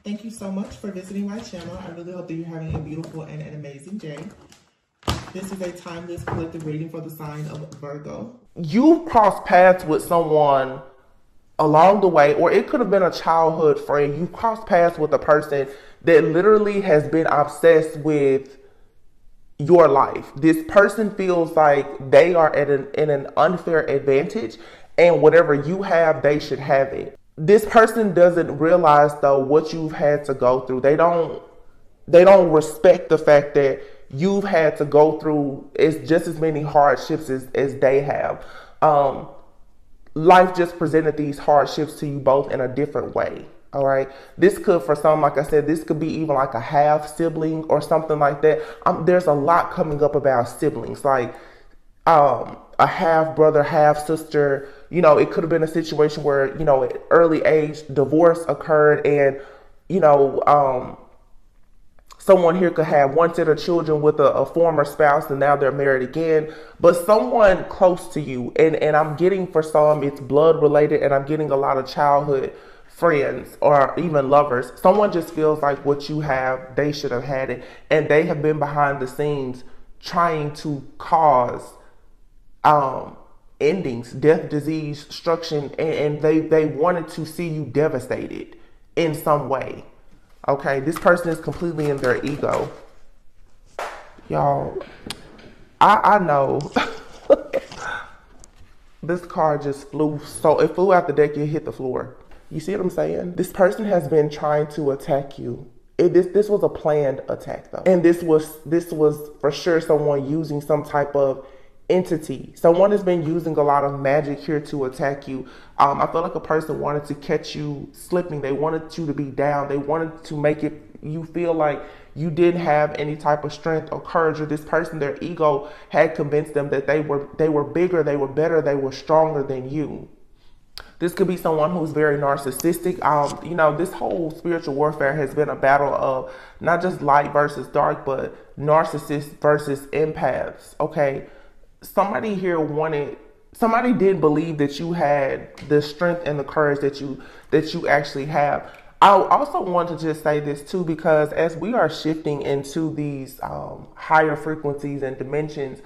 Thank you so much for visiting my channel. I really hope that you're having a beautiful and an amazing day. This is a timeless collective reading for the sign of Virgo. You've crossed paths with someone along the way, or it could have been a childhood friend. You crossed paths with a person that literally has been obsessed with your life. This person feels like they are at an unfair advantage, and whatever you have, they should have it. This person doesn't realize though what you've had to go through. They don't respect the fact that you've had to go through just as many hardships as they have. Life just presented these hardships to you both in a different way. All right. This could, for some, like I said, this could be even like a half sibling or something like that. There's a lot coming up about siblings, like a half brother, half sister. You know, it could have been a situation where, you know, at early age, divorce occurred, and, you know, someone here could have one set of children with a former spouse, and now they're married again. But someone close to you, and I'm getting, for some, it's blood related, and I'm getting a lot of childhood friends or even lovers. Someone just feels like what you have, they should have had it, and they have been behind the scenes trying to cause endings, death, disease, destruction, and they wanted to see you devastated in some way. Okay, this person is completely in their ego. Y'all, I know. This card just flew, so it flew out the deck, it hit the floor. You see what I'm saying? This person has been trying to attack you. This was a planned attack though. And this was for sure someone using some type of entity. Someone has been using a lot of magic here to attack you. I feel like a person wanted to catch you slipping. They wanted you to be down. They wanted to make you feel like you didn't have any type of strength or courage. Or this person, their ego had convinced them that they were bigger, they were better, they were stronger than you. This could be someone who's very narcissistic. You know, this whole spiritual warfare has been a battle of not just light versus dark, but narcissists versus empaths. Okay. Somebody here somebody did believe that you had the strength and the courage that you actually have. I also want to just say this too, because as we are shifting into these higher frequencies and dimensions,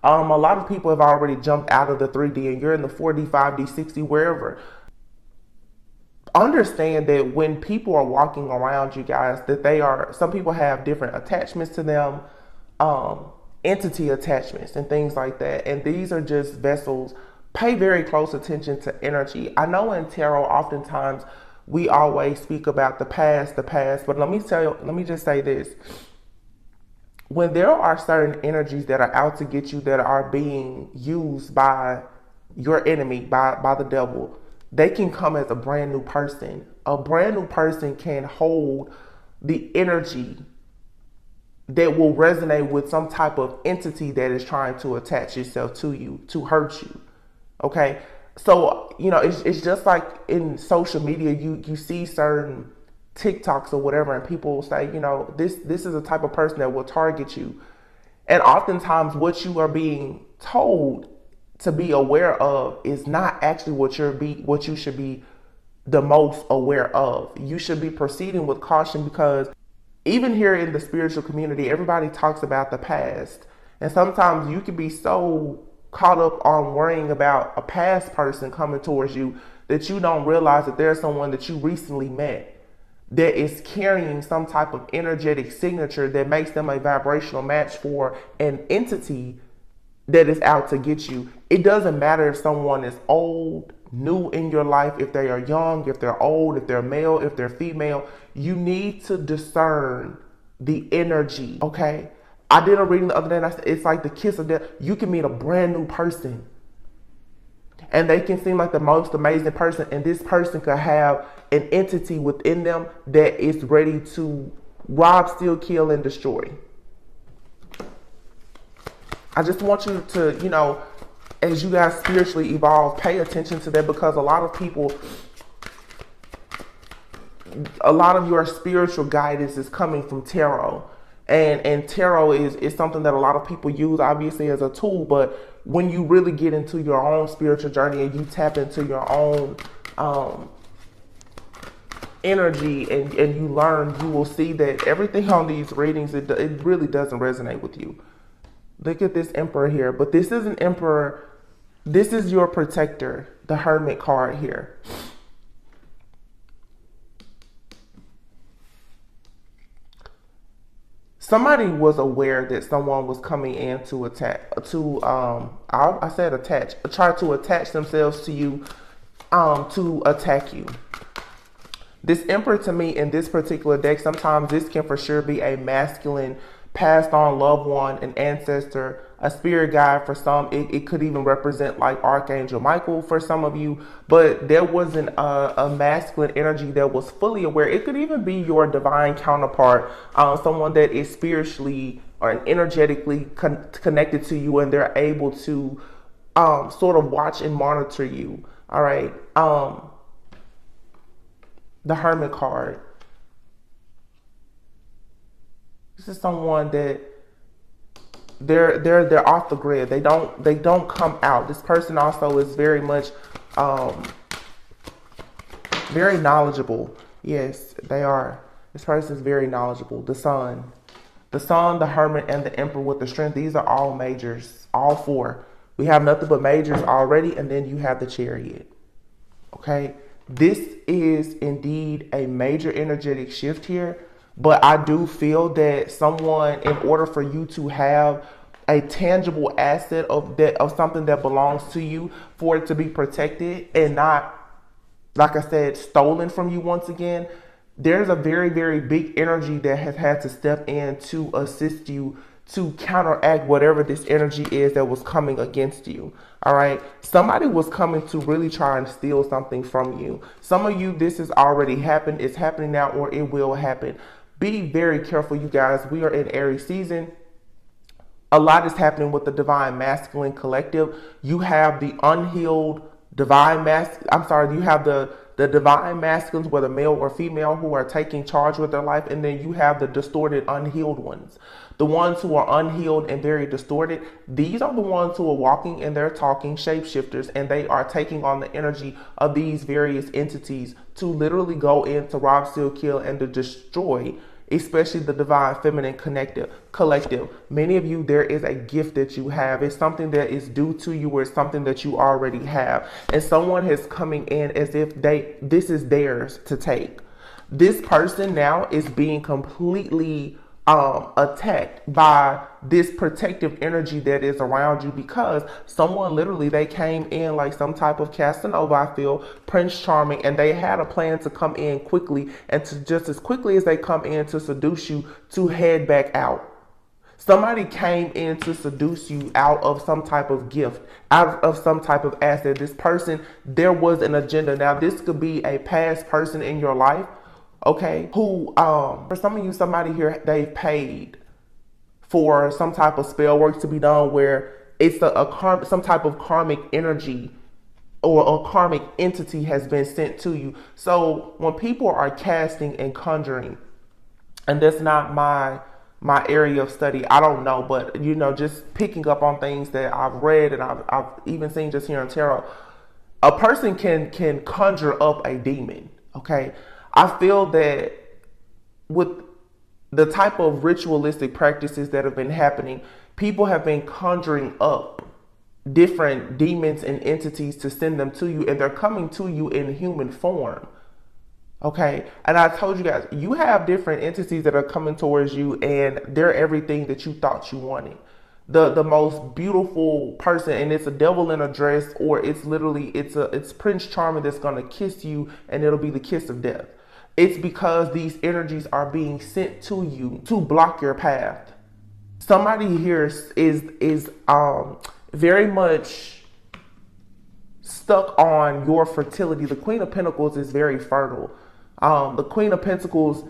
a lot of people have already jumped out of the 3D and you're in the 4D, 5D, 6D, wherever. Understand that when people are walking around you guys, that some people have different attachments to them, entity attachments and things like that. And these are just vessels. Pay very close attention to energy. I know in tarot, oftentimes we always speak about the past, but let me just say this. When there are certain energies that are out to get you, that are being used by your enemy, by the devil, they can come as a brand new person. A brand new person can hold the energy that will resonate with some type of entity that is trying to attach itself to you, to hurt you. Okay. So, you know, it's just like in social media, you see certain TikToks or whatever, and people will say, you know, this is a type of person that will target you. And oftentimes what you are being told to be aware of is not actually what you should be the most aware of. You should be proceeding with caution, because even here in the spiritual community, everybody talks about the past. And sometimes you can be so caught up on worrying about a past person coming towards you that you don't realize that there's someone that you recently met that is carrying some type of energetic signature that makes them a vibrational match for an entity that is out to get you. It doesn't matter if someone is old, new in your life, if they are young, if they're old, if they're male, if they're female. You need to discern the energy, okay? I did a reading the other day and I said, it's like the kiss of death. You can meet a brand new person and they can seem like the most amazing person, and this person could have an entity within them that is ready to rob, steal, kill, and destroy. I just want you to, you know, as you guys spiritually evolve, pay attention to that, because a lot of people, a lot of your spiritual guidance is coming from tarot. And tarot is something that a lot of people use, obviously, as a tool. But when you really get into your own spiritual journey and you tap into your own energy and you learn, you will see that everything on these readings, it really doesn't resonate with you. Look at this Emperor here, but this is an Emperor. This is your protector, the Hermit card here. Somebody was aware that someone was coming in to attack, I said attach, try to attach themselves to you, to attack you. This Emperor, to me, in this particular deck, sometimes this can for sure be a masculine, passed on loved one, an ancestor, a spirit guide for some. It could even represent like Archangel Michael for some of you, but there wasn't a masculine energy that was fully aware. It could even be your divine counterpart, someone that is spiritually or energetically connected to you, and they're able to sort of watch and monitor you. All right. The Hermit card. This is someone that they're off the grid. They don't come out. This person also is very much very knowledgeable. Yes, they are. This person is very knowledgeable. The Sun, the Hermit, and the Emperor with the Strength. These are all majors. All four. We have nothing but majors already, and then you have the Chariot. Okay. This is indeed a major energetic shift here, but I do feel that someone, in order for you to have a tangible asset of something that belongs to you, for it to be protected and not, like I said, stolen from you once again, there's a very, very big energy that has had to step in to assist you to counteract whatever this energy is that was coming against you. All right. Somebody was coming to really try and steal something from you. Some of you, this has already happened. It's happening now, or it will happen. Be very careful, you guys. We are in Aries season. A lot is happening with the Divine Masculine Collective. You have the unhealed Divine you have the Divine Masculines, whether male or female, who are taking charge with their life. And then you have the distorted, unhealed ones. The ones who are unhealed and very distorted, these are the ones who are walking and they're talking shapeshifters, and they are taking on the energy of these various entities to literally go in to rob, steal, kill, and to destroy, especially the Divine Feminine Collective. Many of you, there is a gift that you have. It's something that is due to you, or it's something that you already have. And someone is coming in as if this is theirs to take. This person now is being completely attacked by this protective energy that is around you, because someone literally, they came in like some type of Casanova, I feel, Prince Charming, and they had a plan to come in quickly, and to just as quickly as they come in to seduce you, to head back out. Somebody came in to seduce you out of some type of gift, out of some type of asset. This person, there was an agenda. Now, this could be a past person in your life, okay, who, for some of you, somebody here, they've paid for some type of spell work to be done, where it's some type of karmic energy or a karmic entity has been sent to you. So when people are casting and conjuring, and that's not my area of study, I don't know, but you know, just picking up on things that I've read and I've even seen just here in tarot, a person can conjure up a demon, okay? I feel that with the type of ritualistic practices that have been happening, people have been conjuring up different demons and entities to send them to you, and they're coming to you in human form. Okay. And I told you guys, you have different entities that are coming towards you, and they're everything that you thought you wanted. The most beautiful person, and it's a devil in a dress, or it's literally, it's Prince Charming that's going to kiss you, and it'll be the kiss of death. It's because these energies are being sent to you to block your path. Somebody here is very much stuck on your fertility. The Queen of Pentacles is very fertile. The Queen of Pentacles,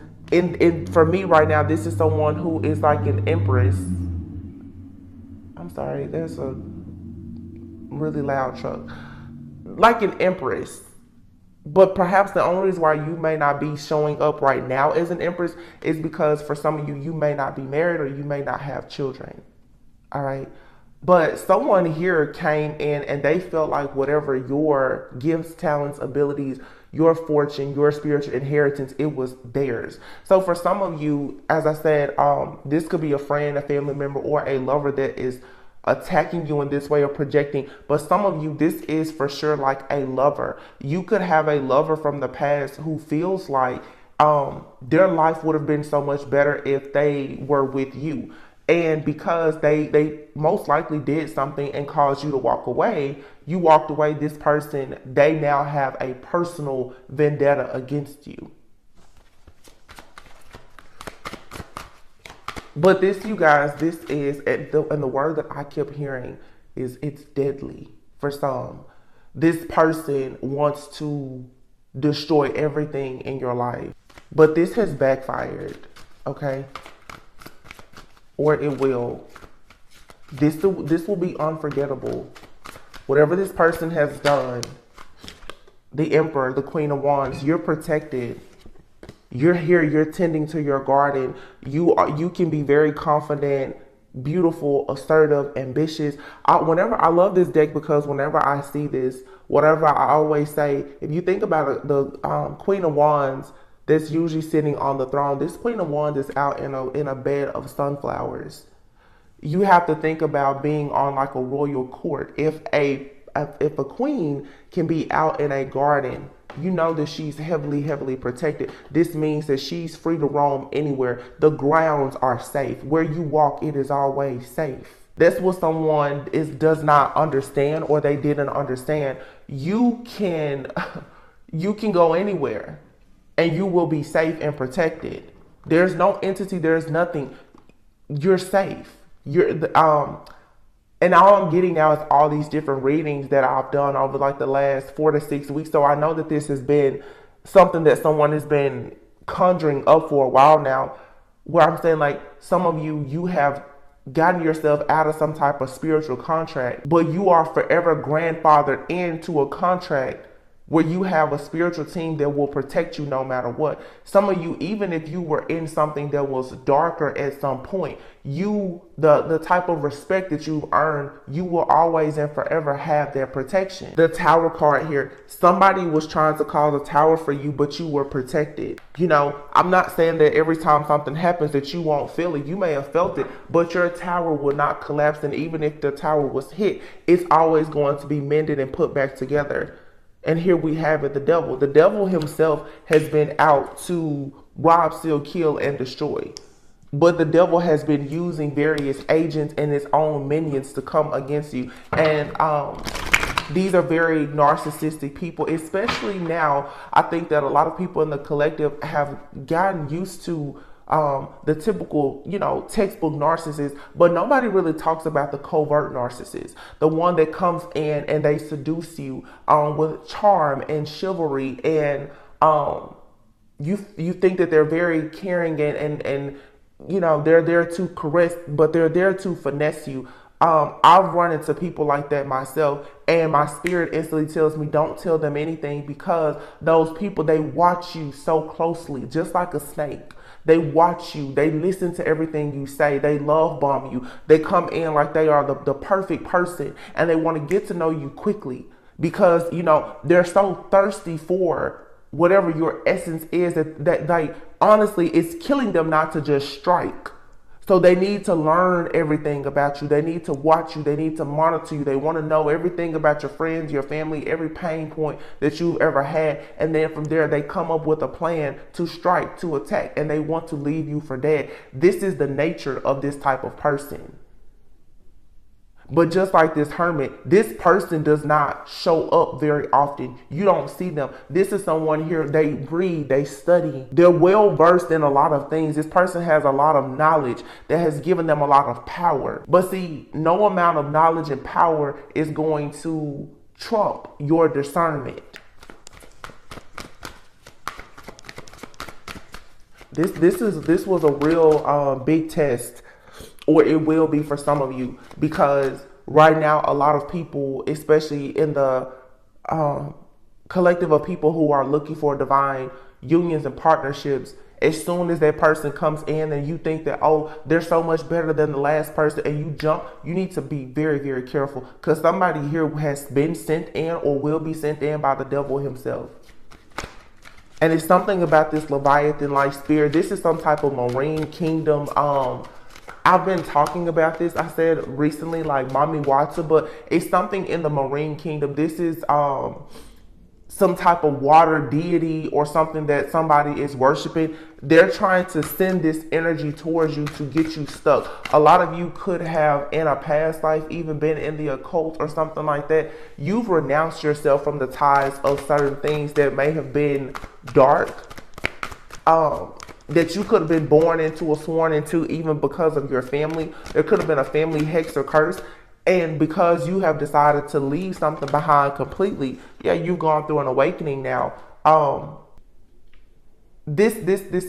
for me right now, this is someone who is like an empress. I'm sorry, there's a really loud truck. Like an empress. But perhaps the only reason why you may not be showing up right now as an empress is because for some of you, you may not be married, or you may not have children. All right. But someone here came in and they felt like whatever your gifts, talents, abilities, your fortune, your spiritual inheritance, it was theirs. So for some of you, as I said, this could be a friend, a family member, or a lover that is attacking you in this way or projecting. But some of you, this is for sure like a lover. You could have a lover from the past who feels like their life would have been so much better if they were with you. And because they most likely did something and caused you to walk away, you walked away. This person, they now have a personal vendetta against you. But this, you guys, this is, and the word that I kept hearing is it's deadly for some. This person wants to destroy everything in your life. But this has backfired, okay? Or it will. This will be unforgettable. Whatever this person has done, the Emperor, the Queen of Wands, you're protected. You're here, you're tending to your garden. You can be very confident, beautiful, assertive, ambitious. I love this deck because whenever I see this, whatever I always say, if you think about it, the Queen of Wands that's usually sitting on the throne, this Queen of Wands is out in a bed of sunflowers. You have to think about being on like a royal court. If a queen can be out in a garden, you know that she's heavily, heavily protected. This means that she's free to roam anywhere. The grounds are safe. Where you walk, it is always safe. That's what someone does not understand, or they didn't understand. You can go anywhere and you will be safe and protected. There's no entity, there's nothing. You're safe. And all I'm getting now is all these different readings that I've done over like the last 4 to 6 weeks. So I know that this has been something that someone has been conjuring up for a while now, where I'm saying like some of you have gotten yourself out of some type of spiritual contract, but you are forever grandfathered into a contract where you have a spiritual team that will protect you no matter what. Some of you, even if you were in something that was darker at some point, the type of respect that you've earned, you will always and forever have their protection. The Tower card here, somebody was trying to cause a tower for you, but you were protected. You know, I'm not saying that every time something happens that you won't feel it. You may have felt it, but your tower will not collapse. And even if the tower was hit, it's always going to be mended and put back together. And here we have it, the devil. The devil himself has been out to rob, steal, kill, and destroy. But the devil has been using various agents and his own minions to come against you. And these are very narcissistic people, especially now. I think that a lot of people in the collective have gotten used to the typical, textbook narcissist, but nobody really talks about the covert narcissist, the one that comes in and they seduce you with charm and chivalry, and you think that they're very caring and they're there to caress, but they're there to finesse you. I've run into people like that myself, and my spirit instantly tells me don't tell them anything, because those people, they watch you so closely, just like a snake. They watch you. They listen to everything you say. They love bomb you. They come in like they are the perfect person, and they want to get to know you quickly, because, they're so thirsty for whatever your essence is that like, honestly, it's killing them not to just strike. So they need to learn everything about you. They need to watch you. They need to monitor you. They want to know everything about your friends, your family, every pain point that you've ever had. And then from there, they come up with a plan to strike, to attack, and they want to leave you for dead. This is the nature of this type of person. But just like this hermit, this person does not show up very often. You don't see them. This is someone here, they read, they study. They're well versed in a lot of things. This person has a lot of knowledge that has given them a lot of power. But see, no amount of knowledge and power is going to trump your discernment. This was a real big test, or it will be for some of you, because right now a lot of people, especially in the collective of people who are looking for divine unions and partnerships, as soon as that person comes in and you think that, oh, they're so much better than the last person, and you jump, you need to be very, very careful, because somebody here has been sent in or will be sent in by the devil himself. And it's something about this Leviathan-like spirit. This is some type of marine kingdom. I've been talking about this, I said recently, like Mommy Watson, but it's something in the marine kingdom. This is some type of water deity or something that somebody is worshiping. They're trying to send this energy towards you to get you stuck. A lot of you could have in a past life even been in the occult or something like that. You've renounced yourself from the ties of certain things that may have been dark, that you could have been born into or sworn into even because of your family. There could have been a family hex or curse. And because you have decided to leave something behind completely, yeah, you've gone through an awakening now. This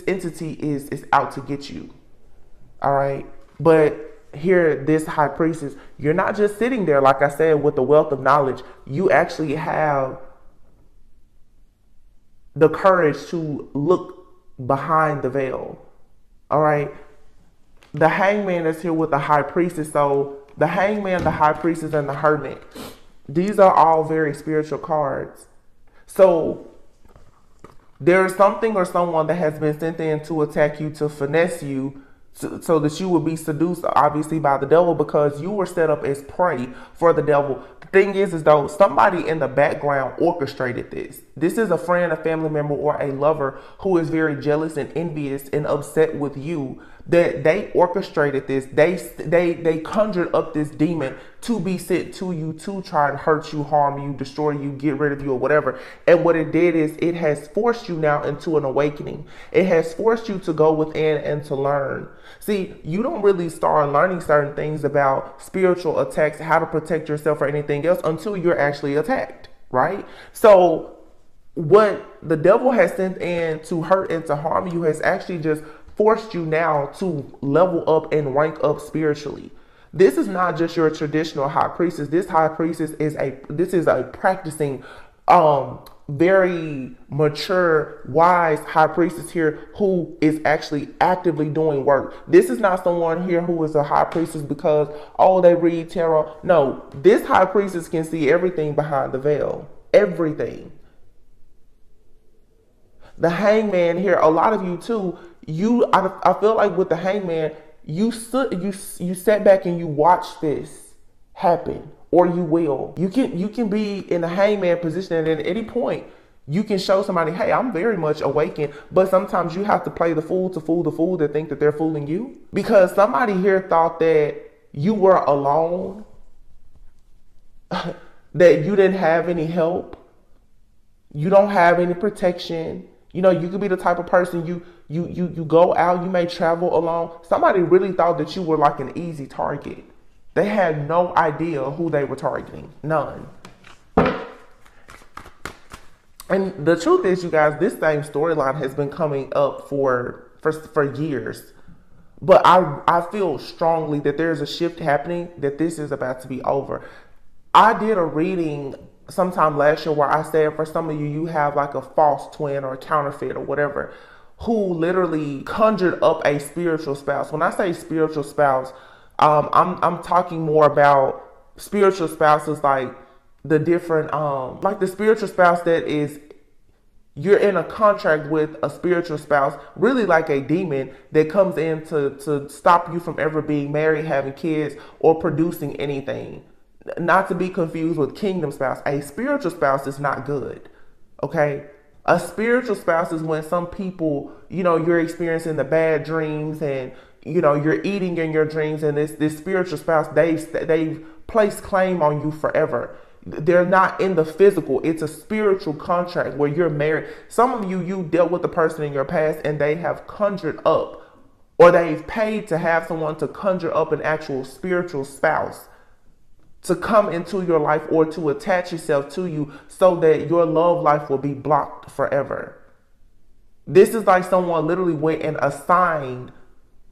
entity is out to get you. All right. But here, this high priestess, you're not just sitting there, like I said, with the wealth of knowledge. You actually have the courage to look behind the veil. All right. The hangman is here with the high priestess. So the hangman, the high priestess, and the hermit, these are all very spiritual cards. So there is something or someone that has been sent in to attack you, to finesse you, so that you would be seduced, obviously, by the devil, because you were set up as prey for the devil. The thing is though, somebody in the background orchestrated this. This is a friend, a family member, or a lover who is very jealous and envious and upset with you, that they orchestrated this. They conjured up this demon to be sent to you to try and hurt you, harm you, destroy you, get rid of you, or whatever. And what it did is it has forced you now into an awakening. It has forced you to go within and to learn. See, you don't really start learning certain things about spiritual attacks, how to protect yourself or anything else until you're actually attacked, right? So what the devil has sent in to hurt and to harm you has actually just forced you now to level up and rank up spiritually. This is not just your traditional high priestess. This high priestess is a practicing, very mature, wise high priestess here who is actually actively doing work. This is not someone here who is a high priestess because, oh, they read tarot. No, this high priestess can see everything behind the veil. Everything. The hangman here, a lot of you too, I feel like with the hangman, you sat back and you watched this happen, or you will. You can be in the hangman position, and at any point you can show somebody, hey, I'm very much awakened, but sometimes you have to play the fool to fool the fool that think that they're fooling you. Because somebody here thought that you were alone, that you didn't have any help, you don't have any protection. You know, you could be the type of person you go out, you may travel alone. Somebody really thought that you were like an easy target. They had no idea who they were targeting. None. And the truth is, you guys, this same storyline has been coming up for years. But I feel strongly that there's a shift happening, that this is about to be over. I did a reading sometime last year where I said for some of you, you have like a false twin or a counterfeit or whatever, who literally conjured up a spiritual spouse. When I say spiritual spouse, I'm talking more about spiritual spouses, like the different, like the spiritual spouse that is, you're in a contract with a spiritual spouse, really like a demon that comes in to stop you from ever being married, having kids, or producing anything. Not to be confused with kingdom spouse. A spiritual spouse is not good. Okay? A spiritual spouse is when some people, you know, you're experiencing the bad dreams and, you know, you're eating in your dreams, and this spiritual spouse, they've placed claim on you forever. They're not in the physical. It's a spiritual contract where you're married. Some of you dealt with the person in your past and they have conjured up, or they've paid to have someone to conjure up an actual spiritual spouse to come into your life or to attach yourself to you so that your love life will be blocked forever. This is like someone literally went and assigned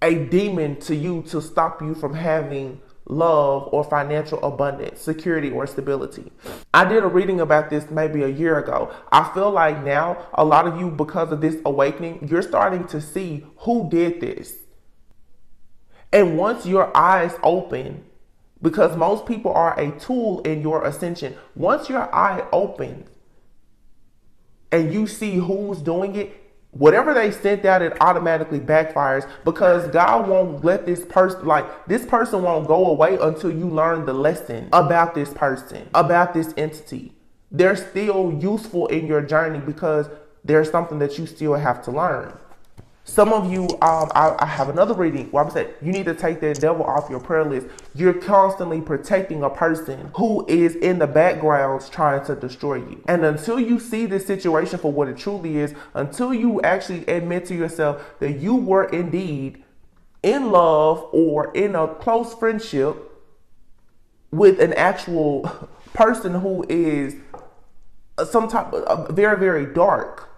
a demon to you to stop you from having love or financial abundance, security, or stability. I did a reading about this maybe a year ago. I feel like now a lot of you, because of this awakening, you're starting to see who did this. And once your eyes open, because most people are a tool in your ascension, once your eye opens, and you see who's doing it, whatever they sent out, it automatically backfires, because God won't let this person, like, this person won't go away until you learn the lesson about this person, about this entity. They're still useful in your journey because there's something that you still have to learn. Some of you, I have another reading where I'm saying you need to take that devil off your prayer list. You're constantly protecting a person who is in the background trying to destroy you. And until you see this situation for what it truly is, until you actually admit to yourself that you were indeed in love or in a close friendship with an actual person who is some type of very, very dark,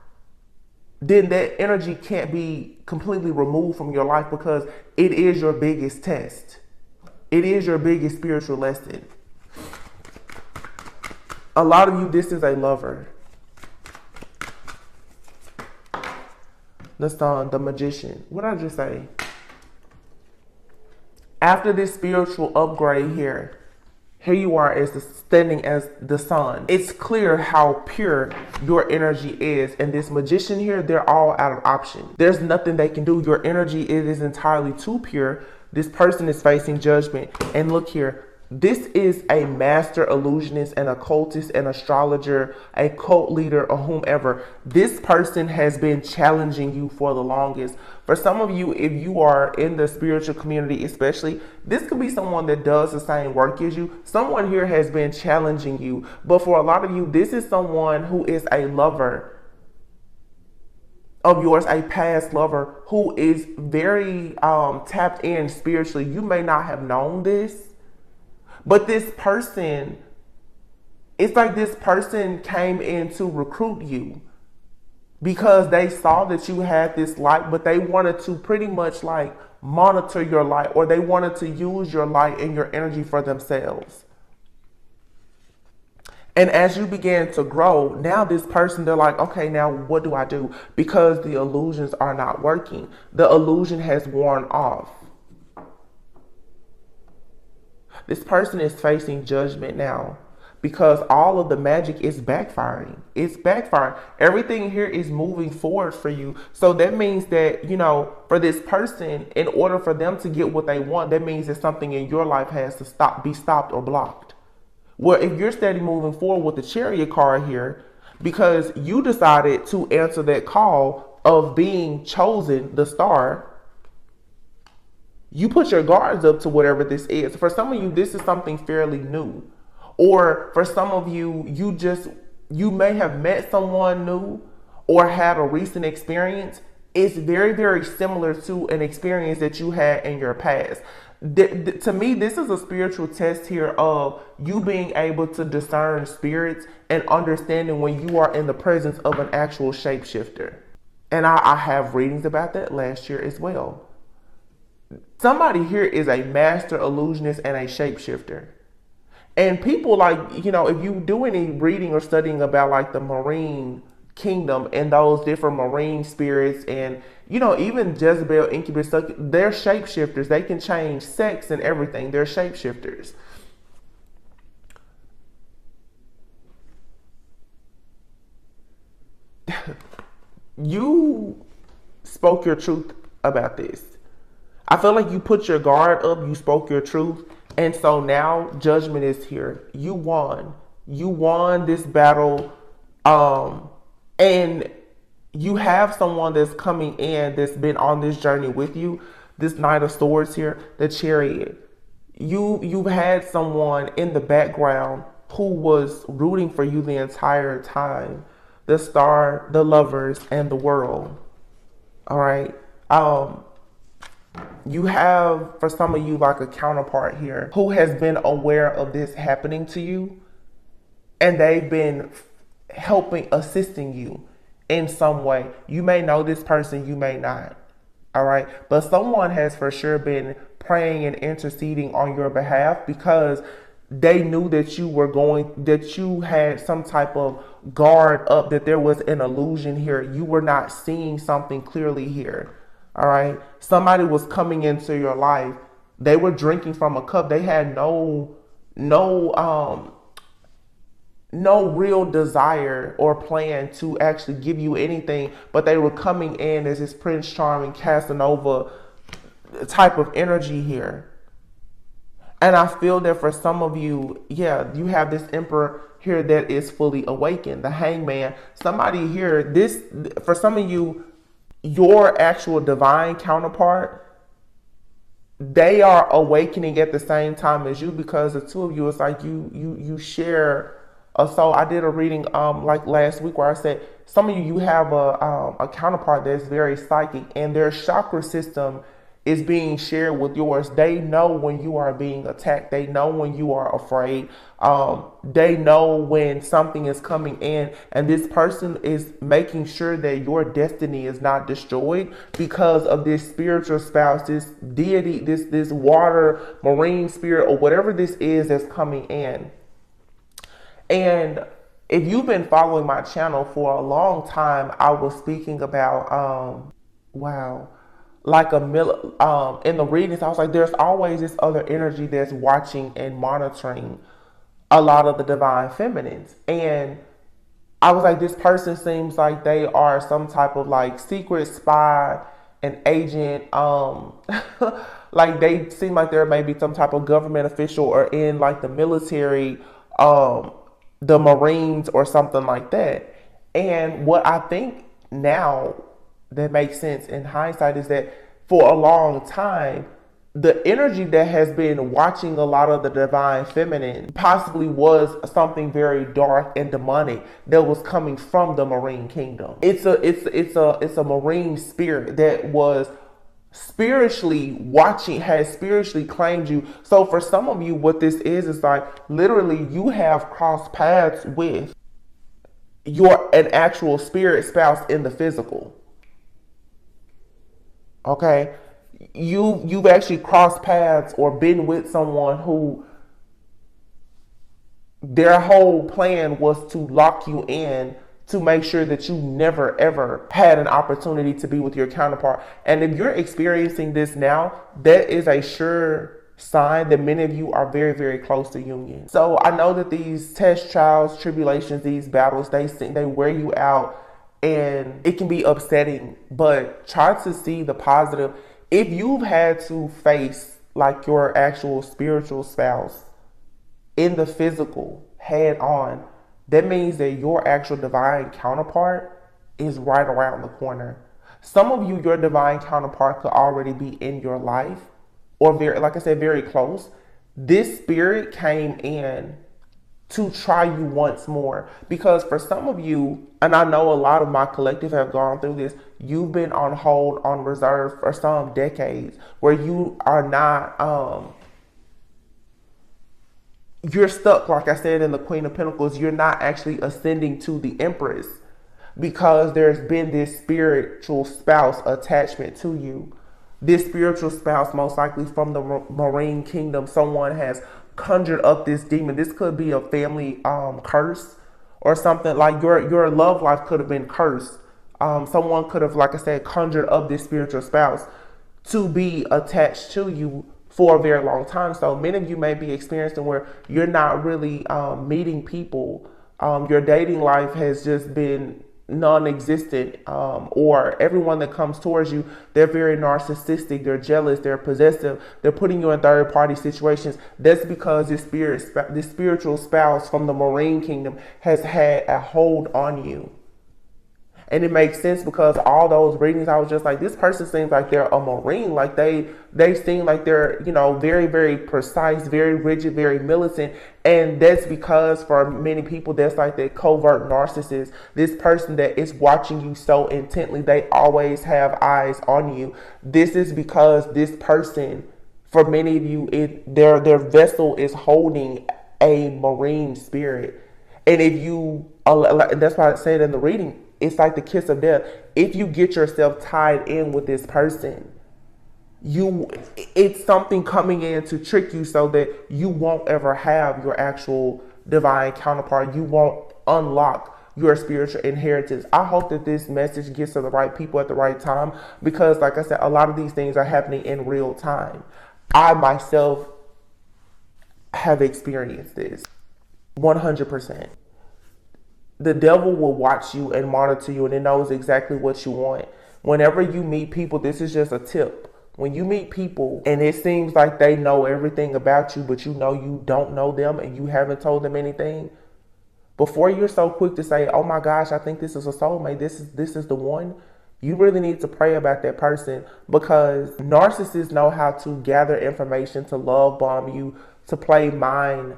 then that energy can't be completely removed from your life, because it is your biggest test. It is your biggest spiritual lesson. A lot of you, this is a lover. The Sun, the Magician. What did I just say? After this spiritual upgrade here you are as standing as the Sun. It's clear how pure your energy is. And this Magician here, they're all out of option. There's nothing they can do. Your energy, it is entirely too pure. This person is facing judgment. And look here, this is a master illusionist, an occultist, an astrologer, a cult leader, or whomever. This person has been challenging you for the longest. For some of you, if you are in the spiritual community especially, this could be someone that does the same work as you. Someone here has been challenging you. But for a lot of you, this is someone who is a lover of yours, a past lover who is very tapped in spiritually. You may not have known this, but this person, it's like this person came in to recruit you because they saw that you had this light, but they wanted to pretty much like monitor your light, or they wanted to use your light and your energy for themselves. And as you began to grow, now this person, they're like, okay, now what do I do? Because the illusions are not working. The illusion has worn off. This person is facing judgment now because all of the magic is backfiring. It's backfiring. Everything here is moving forward for you. So that means that, you know, for this person, in order for them to get what they want, that means that something in your life has to be stopped or blocked. Well, if you're steady moving forward with the Chariot card here, because you decided to answer that call of being chosen, the star, you put your guards up to whatever this is. For some of you, this is something fairly new. Or for some of you, you may have met someone new or had a recent experience. It's very, very similar to an experience that you had in your past. To me, this is a spiritual test here of you being able to discern spirits and understanding when you are in the presence of an actual shapeshifter. And I have readings about that last year as well. Somebody here is a master illusionist and a shapeshifter. And people, like, you know, if you do any reading or studying about like the marine kingdom and those different marine spirits, and, you know, even Jezebel, Incubus, they're shapeshifters. They can change sex and everything. They're shapeshifters. You spoke your truth about this. I feel like you put your guard up, you spoke your truth, and so now judgment is here. You won. You won this battle, and you have someone that's coming in that's been on this journey with you. This Knight of Swords here, the Chariot. You've had someone in the background who was rooting for you the entire time. The Star, the Lovers, and the World. All right. You have, for some of you, like a counterpart here who has been aware of this happening to you, and they've been assisting you in some way. You may know this person, you may not. All right. But someone has for sure been praying and interceding on your behalf because they knew that you had some type of guard up, that there was an illusion here. You were not seeing something clearly here. All right. Somebody was coming into your life. They were drinking from a cup. They had no no real desire or plan to actually give you anything, but they were coming in as this Prince Charming Casanova type of energy here. And I feel that for some of you, yeah, you have this emperor here that is fully awakened, the hangman. Somebody here, this, for some of you, your actual divine counterpart, they are awakening at the same time as you, because the two of you, it's like you share a soul. I did a reading like last week where I said some of you have a counterpart that's very psychic, and their chakra system is being shared with yours. They know when you are being attacked. They know when you are afraid. They know when something is coming in, and this person is making sure that your destiny is not destroyed because of this spiritual spouse, this deity, this water marine spirit, or whatever this is that's coming in. And if you've been following my channel for a long time, I was speaking about wow, like in the readings, I was like, there's always this other energy that's watching and monitoring a lot of the divine feminines. And I was like, this person seems like they are some type of like secret spy, an agent, like they seem like there may be some type of government official or in like the military, the Marines or something like that. And what I think now that makes sense in hindsight is that for a long time, the energy that has been watching a lot of the divine feminine possibly was something very dark and demonic that was coming from the marine kingdom. It's a marine spirit that was spiritually watching, has spiritually claimed you. So for some of you, what this is like literally you have crossed paths with an actual spirit spouse in the physical. Okay, you've actually crossed paths or been with someone who their whole plan was to lock you in to make sure that you never ever had an opportunity to be with your counterpart. And if you're experiencing this now, that is a sure sign that many of you are very, very close to union. So I know that these tests, trials, tribulations, these battles, they wear you out, and it can be upsetting, but try to see the positive. If you've had to face like your actual spiritual spouse in the physical head on, that means that your actual divine counterpart is right around the corner. Some of you, your divine counterpart could already be in your life, or very, like I said, very close. This spirit came in to try you once more, because for some of you, and I know a lot of my collective have gone through this, you've been on hold, on reserve for some decades where you are not, you're stuck, like I said, in the Queen of Pentacles. You're not actually ascending to the Empress because there's been this spiritual spouse attachment to you. This spiritual spouse, most likely from the marine kingdom, someone has conjured up this demon. This could be a family curse or something. Like your love life could have been cursed. Someone could have, like I said, conjured up this spiritual spouse to be attached to you for a very long time. So many of you may be experiencing where you're not really meeting people. Your dating life has just been non-existent, or everyone that comes towards you, they're very narcissistic, they're jealous, they're possessive, they're putting you in third-party situations. That's because this spiritual spouse from the marine kingdom has had a hold on you. And it makes sense because all those readings, I was just like, this person seems like they're a marine. Like they seem like they're, very, very precise, very rigid, very militant. And that's because for many people, that's like the covert narcissist. This person that is watching you so intently, they always have eyes on you. This is because this person, for many of you, their vessel is holding a marine spirit. And if you, that's why I said in the reading, it's like the kiss of death. If you get yourself tied in with this person, it's something coming in to trick you so that you won't ever have your actual divine counterpart. You won't unlock your spiritual inheritance. I hope that this message gets to the right people at the right time, because like I said, a lot of these things are happening in real time. I myself have experienced this 100%. The devil will watch you and monitor you, and it knows exactly what you want. Whenever you meet people, this is just a tip. When you meet people and it seems like they know everything about you, but you know you don't know them and you haven't told them anything, before you're so quick to say, oh my gosh, I think this is a soulmate, this is the one, you really need to pray about that person, because narcissists know how to gather information, to love bomb you, to play mind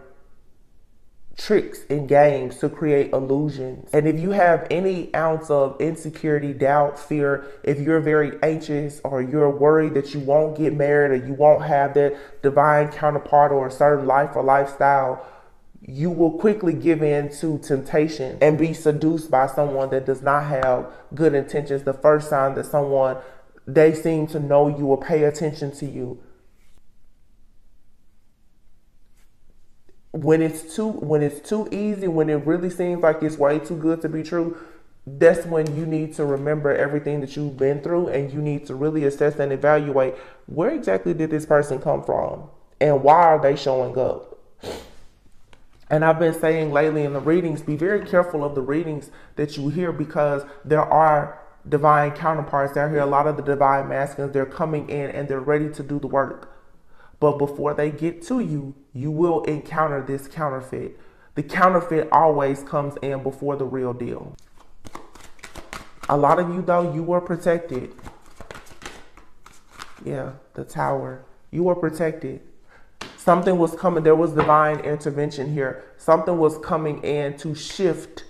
tricks and games, to create illusions. And if you have any ounce of insecurity, doubt, fear, if you're very anxious or you're worried that you won't get married or you won't have that divine counterpart or a certain life or lifestyle, you will quickly give in to temptation and be seduced by someone that does not have good intentions. The first sign that someone, they seem to know you or pay attention to you. When it's too easy, when it really seems like it's way too good to be true, that's when you need to remember everything that you've been through, and you need to really assess and evaluate, where exactly did this person come from and why are they showing up? And I've been saying lately in the readings, be very careful of the readings that you hear, because there are divine counterparts out here. A lot of the divine masculines, they're coming in and they're ready to do the work. But before they get to you, you will encounter this counterfeit. The counterfeit always comes in before the real deal. A lot of you, though, you were protected. Yeah, the Tower. You were protected. Something was coming. There was divine intervention here. Something was coming in to shift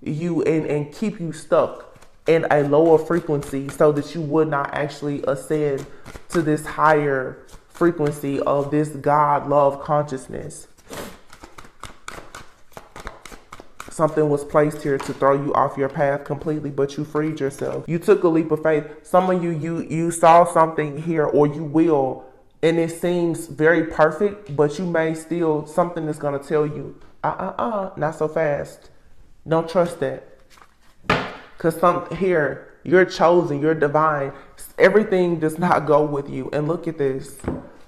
you and keep you stuck in a lower frequency so that you would not actually ascend to this higher frequency of this God love consciousness. Something was placed here to throw you off your path completely, but you freed yourself. You took a leap of faith. Some of you saw something here, or you will, and it seems very perfect, but you may still, something is going to tell you, not so fast. Don't trust that. Because here, you're chosen, you're divine. Everything does not go with you. And look at this.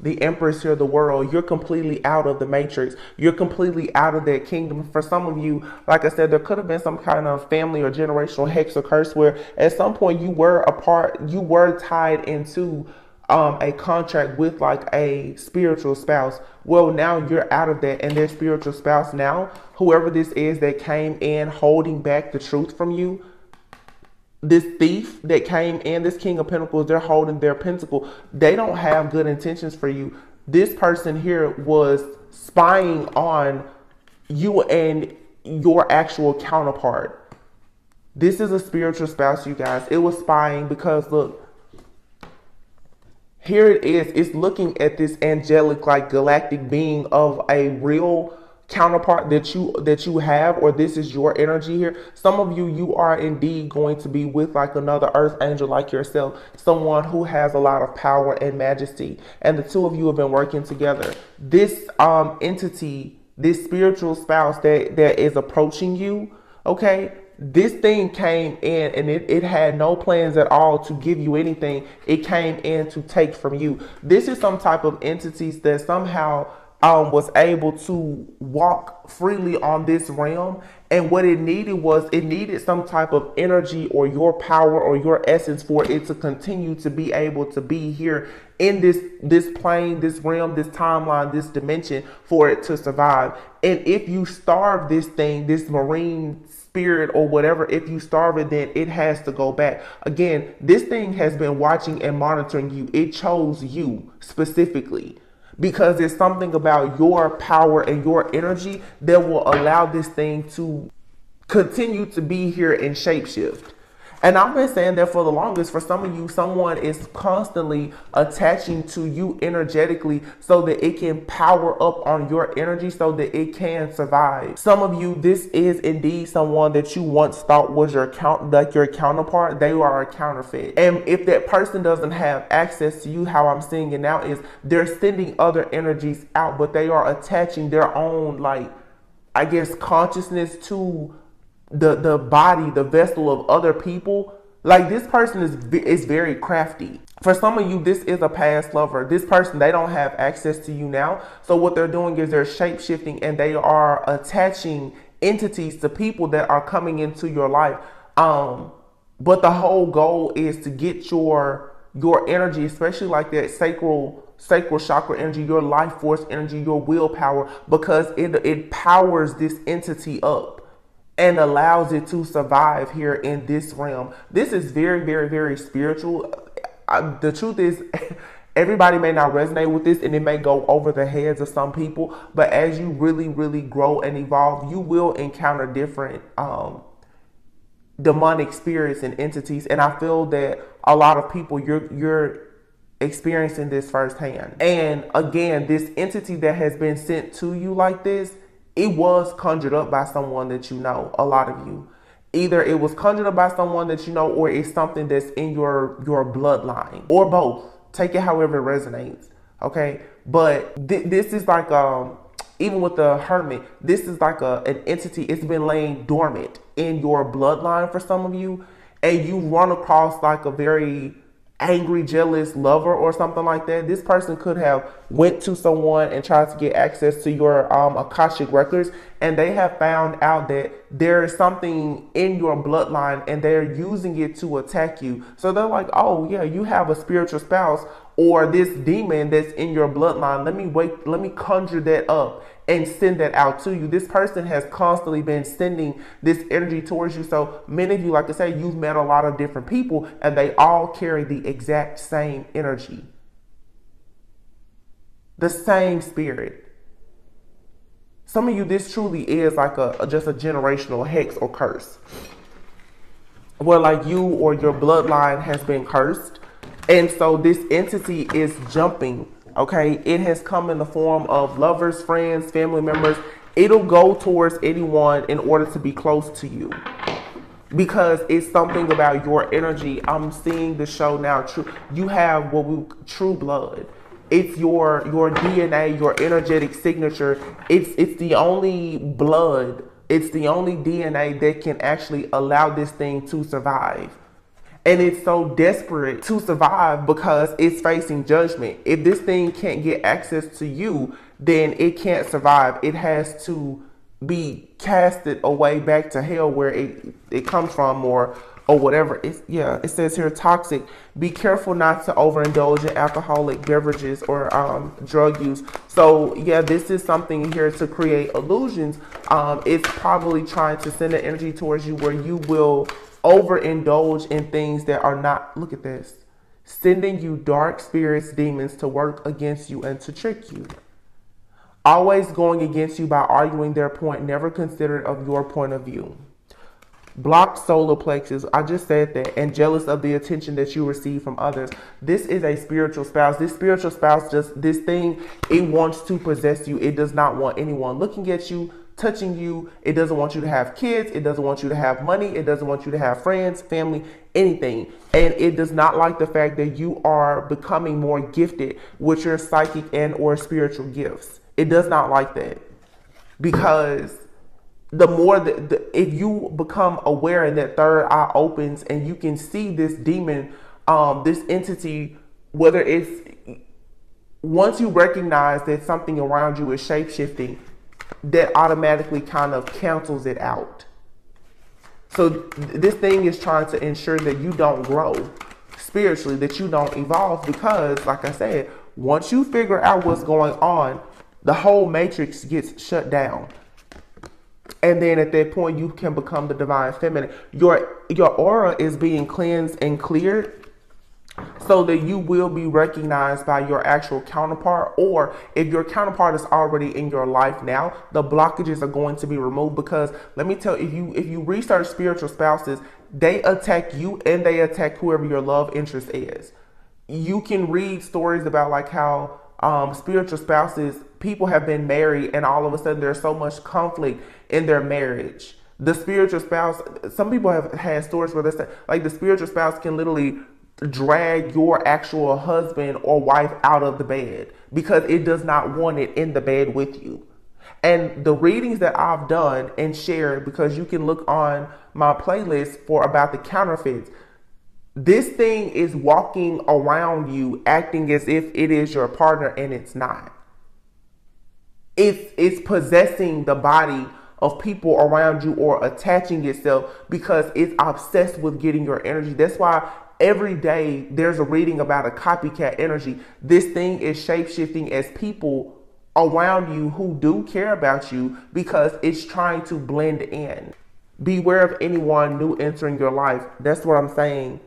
The Empress here, the world. You're completely out of the matrix. You're completely out of that kingdom. For some of you, like I said, there could have been some kind of family or generational hex or curse where at some point you were tied into a contract with like a spiritual spouse. Well, now you're out of that, and their spiritual spouse now, whoever this is that came in holding back the truth from you, this thief that came in, this King of Pentacles, they're holding their pentacle. They don't have good intentions for you. This person here was spying on you and your actual counterpart. This is a spiritual spouse, you guys. It was spying because, look, here it is. It's looking at this angelic, like galactic being of a real counterpart that you have, or this is your energy here. Some of you are indeed going to be with like another earth angel like yourself, someone who has a lot of power and majesty, and the two of you have been working together. This entity, this spiritual spouse that is approaching you, okay, this thing came in and it had no plans at all to give you anything. It came in to take from you. This is some type of entities that somehow was able to walk freely on this realm, and what it needed some type of energy or your power or your essence for it to continue to be able to be here in this plane, this realm, this timeline, this dimension, for it to survive. And if you starve this thing, this marine spirit or whatever, if you starve it, then it has to go back. Again, this thing has been watching and monitoring you. It chose you specifically, because there's something about your power and your energy that will allow this thing to continue to be here and shapeshift. And I've been saying that for the longest. For some of you, someone is constantly attaching to you energetically so that it can power up on your energy so that it can survive. Some of you, this is indeed someone that you once thought was your counterpart. They are a counterfeit. And if that person doesn't have access to you, how I'm seeing it now is they're sending other energies out, but they are attaching their own, like, I guess, consciousness to the body, the vessel of other people. Like, this person is very crafty. For some of you, this is a past lover. This person, they don't have access to you now. So what they're doing is they're shape shifting and they are attaching entities, to people that are coming into your life. But the whole goal is to get your energy, especially like that sacral chakra energy, your life force energy, your willpower, because it powers this entity up and allows it to survive here in this realm. This is very, very, very spiritual. The truth is, everybody may not resonate with this, and it may go over the heads of some people, but as you really, really grow and evolve, you will encounter different demonic spirits and entities. And I feel that a lot of people, you're experiencing this firsthand. And again, this entity that has been sent to you like this, it was conjured up by someone that you know. A lot of you, either it was conjured up by someone that you know, or it's something that's in your bloodline, or both. Take it however it resonates. Okay, but this is like even with the hermit, this is like an entity. It's been laying dormant in your bloodline for some of you, and you run across like a very angry, jealous lover or something like that. This person could have went to someone and tried to get access to your Akashic records, and they have found out that there is something in your bloodline and they're using it to attack you. So they're like, oh yeah, you have a spiritual spouse or this demon that's in your bloodline. Let me conjure that up and send that out to you. This person has constantly been sending this energy towards you. So many of you, like I say, you've met a lot of different people and they all carry the exact same energy, the same spirit. Some of you, this truly is like just a generational hex or curse, where like you or your bloodline has been cursed. And so this entity is jumping. Okay, it has come in the form of lovers, friends, family members. It'll go towards anyone in order to be close to you, because it's something about your energy. I'm seeing the show now. You have true blood. It's your DNA, your energetic signature. It's the only blood. It's the only DNA that can actually allow this thing to survive. And it's so desperate to survive because it's facing judgment. If this thing can't get access to you, then it can't survive. It has to be casted away back to hell where it comes from, or whatever. It says here, toxic. Be careful not to overindulge in alcoholic beverages or drug use. So yeah, this is something here to create illusions. It's probably trying to send an energy towards you where you will overindulge in things that are not, look at this, sending you dark spirits, demons to work against you and to trick you. Always going against you by arguing their point, never considerate of your point of view. Blocked solar plexus, I just said that, and jealous of the attention that you receive from others. This is a spiritual spouse. This spiritual spouse, just this thing, it wants to possess you. It does not want anyone looking at you, touching you. It doesn't want you to have kids. It doesn't want you to have money. It doesn't want you to have friends, family, anything. And it does not like the fact that you are becoming more gifted with your psychic and or spiritual gifts. It does not like that, because the more that if you become aware and that third eye opens and you can see this demon, this entity, whether it's, once you recognize that something around you is shape-shifting, that automatically kind of cancels it out. So this thing is trying to ensure that you don't grow spiritually, that you don't evolve, because like I said, once you figure out what's going on, the whole matrix gets shut down. And then at that point, you can become the divine feminine. Your aura is being cleansed and cleared so that you will be recognized by your actual counterpart. Or if your counterpart is already in your life now, the blockages are going to be removed. Because let me tell you, if you research spiritual spouses, they attack you and they attack whoever your love interest is. You can read stories about like how spiritual spouses, people have been married and all of a sudden there's so much conflict in their marriage. The spiritual spouse, some people have had stories where they say like the spiritual spouse can literally drag your actual husband or wife out of the bed because it does not want it in the bed with you. And the readings that I've done and shared, because you can look on my playlist for about the counterfeits, this thing is walking around you acting as if it is your partner, and it's not. It's possessing the body of people around you or attaching itself because it's obsessed with getting your energy. That's why every day there's a reading about a copycat energy. This thing is shape-shifting as people around you who do care about you because it's trying to blend in. Beware of anyone new entering your life. That's what I'm saying.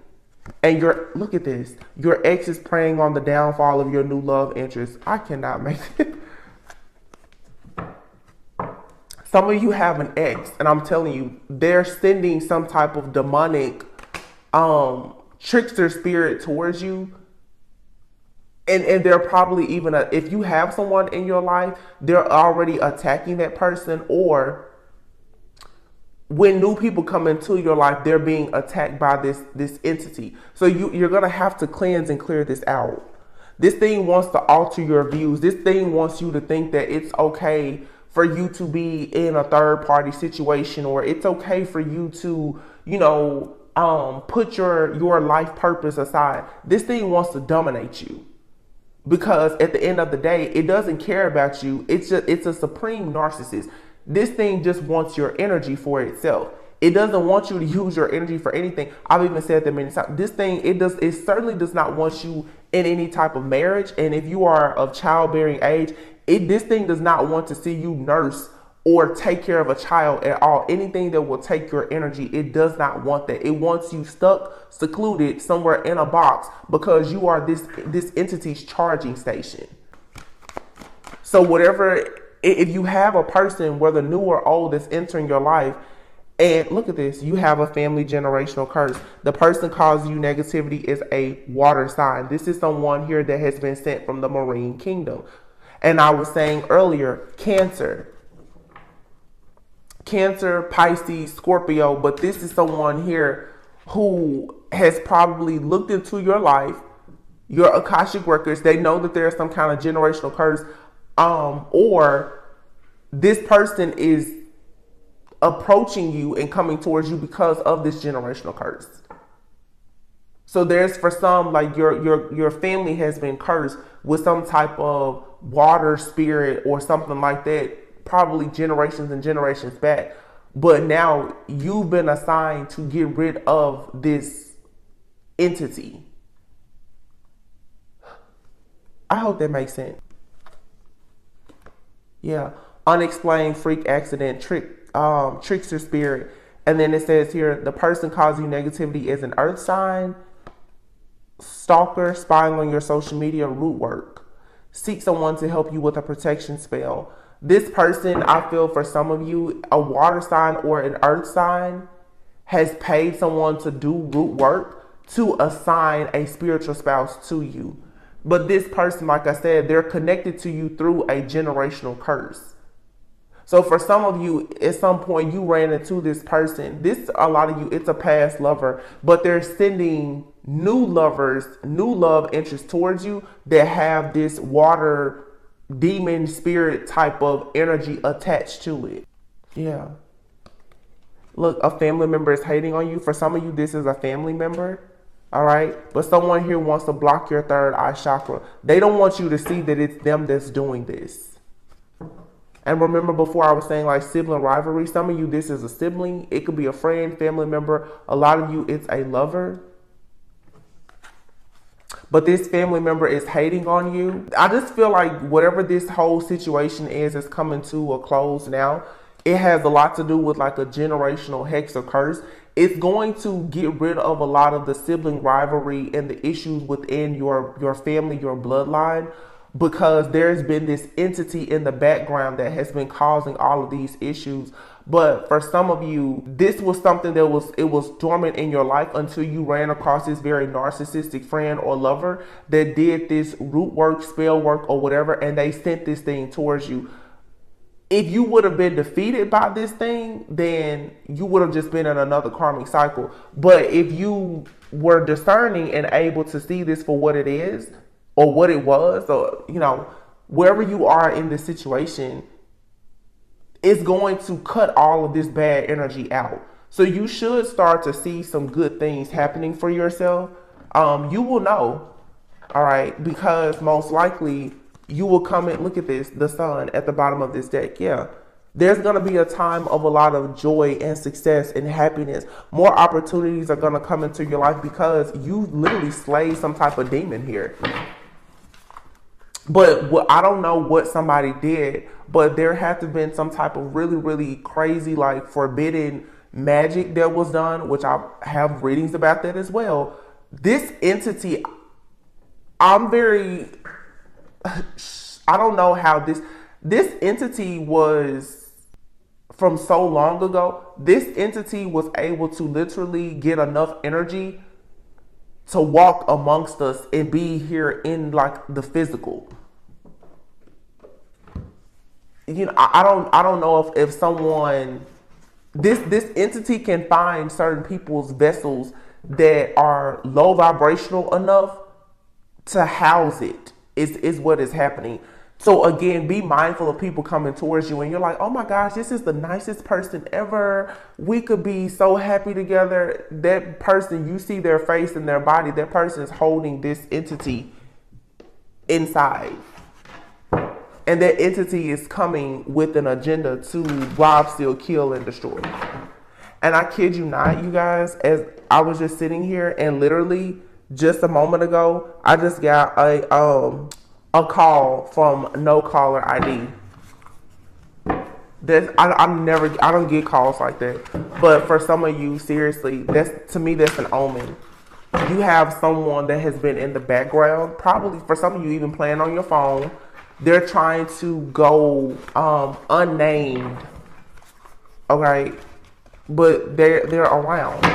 And look at this. Your ex is preying on the downfall of your new love interest. I cannot make it. Some of you have an ex, and I'm telling you, they're sending some type of demonic trickster spirit towards you. And they're probably even, if you have someone in your life, they're already attacking that person, or when new people come into your life, they're being attacked by this entity. So you're going to have to cleanse and clear this out. This thing wants to alter your views. This thing wants you to think that it's okay for you to be in a third party situation, or it's okay for you to, put your life purpose aside. This thing wants to dominate you. Because at the end of the day, it doesn't care about you. It's a supreme narcissist. This thing just wants your energy for itself. It doesn't want you to use your energy for anything. I've even said that many times. This thing, it certainly does not want you in any type of marriage. And if you are of childbearing age, this thing does not want to see you nurse or take care of a child at all. Anything that will take your energy, it does not want that. It wants you stuck, secluded somewhere in a box because you are this entity's charging station. So whatever, if you have a person, whether new or old, that's entering your life, and look at this, you have a family generational curse. The person causing you negativity is a water sign. This is someone here that has been sent from the marine kingdom. And I was saying earlier, Cancer, Pisces, Scorpio, but this is someone here who has probably looked into your life, your Akashic records. They know that there's some kind of generational curse, or this person is approaching you and coming towards you because of this generational curse. So there's, for some, like your family has been cursed with some type of water spirit or something like that, probably generations and generations back. But now you've been assigned to get rid of this entity. I hope that makes sense. Yeah. Unexplained freak accident, trickster spirit. And then it says here, the person causing negativity is an earth sign, stalker, spying on your social media, root work. Seek someone to help you with a protection spell. This person, I feel for some of you, a water sign or an earth sign, has paid someone to do root work to assign a spiritual spouse to you. But this person, like I said, they're connected to you through a generational curse. So for some of you, at some point you ran into this person. A lot of you, it's a past lover, but they're sending new lovers, new love interests towards you that have this water demon spirit type of energy attached to it. Yeah. Look, a family member is hating on you. For some of you, this is a family member. All right. But someone here wants to block your third eye chakra. They don't want you to see that it's them that's doing this. And remember, before I was saying like sibling rivalry, some of you, this is a sibling. It could be a friend, family member. A lot of you, it's a lover. But this family member is hating on you. I just feel like whatever this whole situation is coming to a close now. It has a lot to do with like a generational hex or curse. It's going to get rid of a lot of the sibling rivalry and the issues within your family, your bloodline, because there's been this entity in the background that has been causing all of these issues. But for some of you, this was something that was dormant in your life until you ran across this very narcissistic friend or lover that did this root work, spell work, or whatever, and they sent this thing towards you. If you would have been defeated by this thing, then you would have just been in another karmic cycle. But if you were discerning and able to see this for what it is, or what it was, or, wherever you are in this situation, it's going to cut all of this bad energy out. So you should start to see some good things happening for yourself. You will know, all right, because most likely you will come in. Look at this, the sun at the bottom of this deck. Yeah, There's going to be a time of a lot of joy and success and happiness. More opportunities are going to come into your life because you literally slayed some type of demon here. But I don't know what somebody did, but there had to have been some type of really, really crazy, like forbidden magic that was done, which I have readings about that as well. This entity, I don't know how this entity was from so long ago. This entity was able to literally get enough energy to walk amongst us and be here in like the physical. You know, I don't know if someone, this entity can find certain people's vessels that are low vibrational enough to house it, is what is happening. So again, be mindful of people coming towards you and you're like, oh my gosh, this is the nicest person ever. We could be so happy together. That person, you see their face and their body, that person is holding this entity inside. And that entity is coming with an agenda to rob, steal, kill, and destroy. And I kid you not, you guys, as I was just sitting here and literally just a moment ago, I just got a call from no caller ID. I don't get calls like that. But for some of you, seriously, to me that's an omen. You have someone that has been in the background, probably for some of you even playing on your phone. They're trying to go unnamed, okay? But they're around.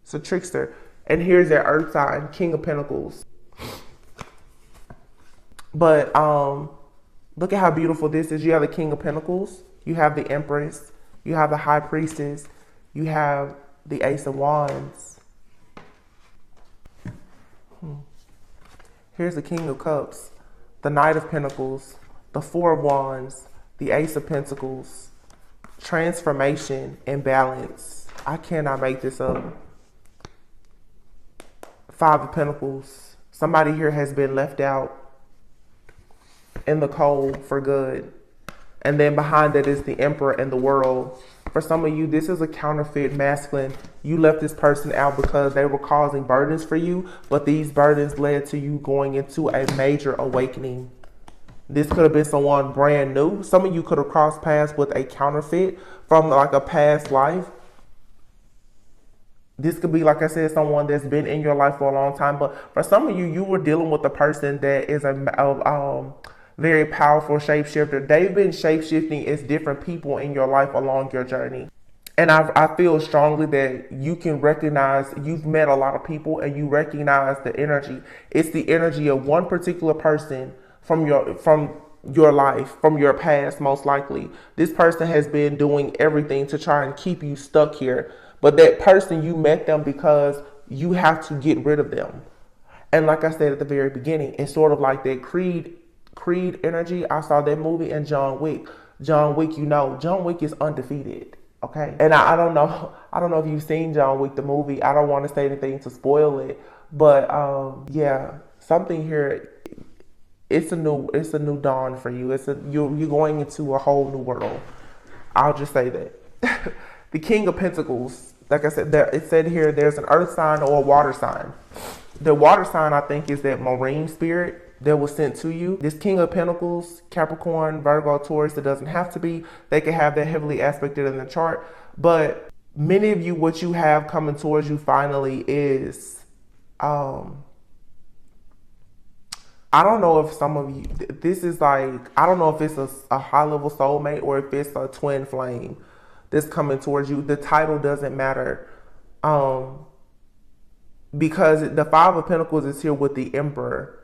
It's a trickster. And here's their earth sign, King of Pentacles. But look at how beautiful this is. You have the King of Pentacles. You have the Empress. You have the High Priestess. You have the Ace of Wands. Here's the King of Cups. The Knight of Pentacles. The Four of Wands. The Ace of Pentacles. Transformation and balance. I cannot make this up. Five of Pentacles. Somebody here has been left out in the cold for good. And then behind that is the Emperor and the World. For some of you, this is a counterfeit masculine. You left this person out because they were causing burdens for you, but these burdens led to you going into a major awakening. This could have been someone brand new. Some of you could have crossed paths with a counterfeit from like a past life. This could be, like I said, someone that's been in your life for a long time. But for some of you, you were dealing with a person that is a very powerful shapeshifter. They've been shapeshifting as different people in your life along your journey. And I feel strongly that you can recognize, you've met a lot of people and you recognize the energy. It's the energy of one particular person from your life, from your past, most likely. This person has been doing everything to try and keep you stuck here. But that person, you met them because you have to get rid of them. And like I said at the very beginning, it's sort of like that Creed energy. I saw that movie and John Wick. John Wick, John Wick is undefeated. Okay. And I don't know if you've seen John Wick, the movie. I don't want to say anything to spoil it. But yeah, something here, it's a new dawn for you. You're going into a whole new world. I'll just say that. The King of Pentacles, like I said, it said here there's an earth sign or a water sign. The water sign, I think, is that marine spirit that was sent to you. This King of Pentacles, Capricorn, Virgo, Taurus, it doesn't have to be. They can have that heavily aspected in the chart. But many of you, what you have coming towards you finally is, I don't know if some of you, this is like, I don't know if it's a high level soulmate or if it's a twin flame that's coming towards you. The title doesn't matter. Because the Five of Pentacles is here with the Emperor.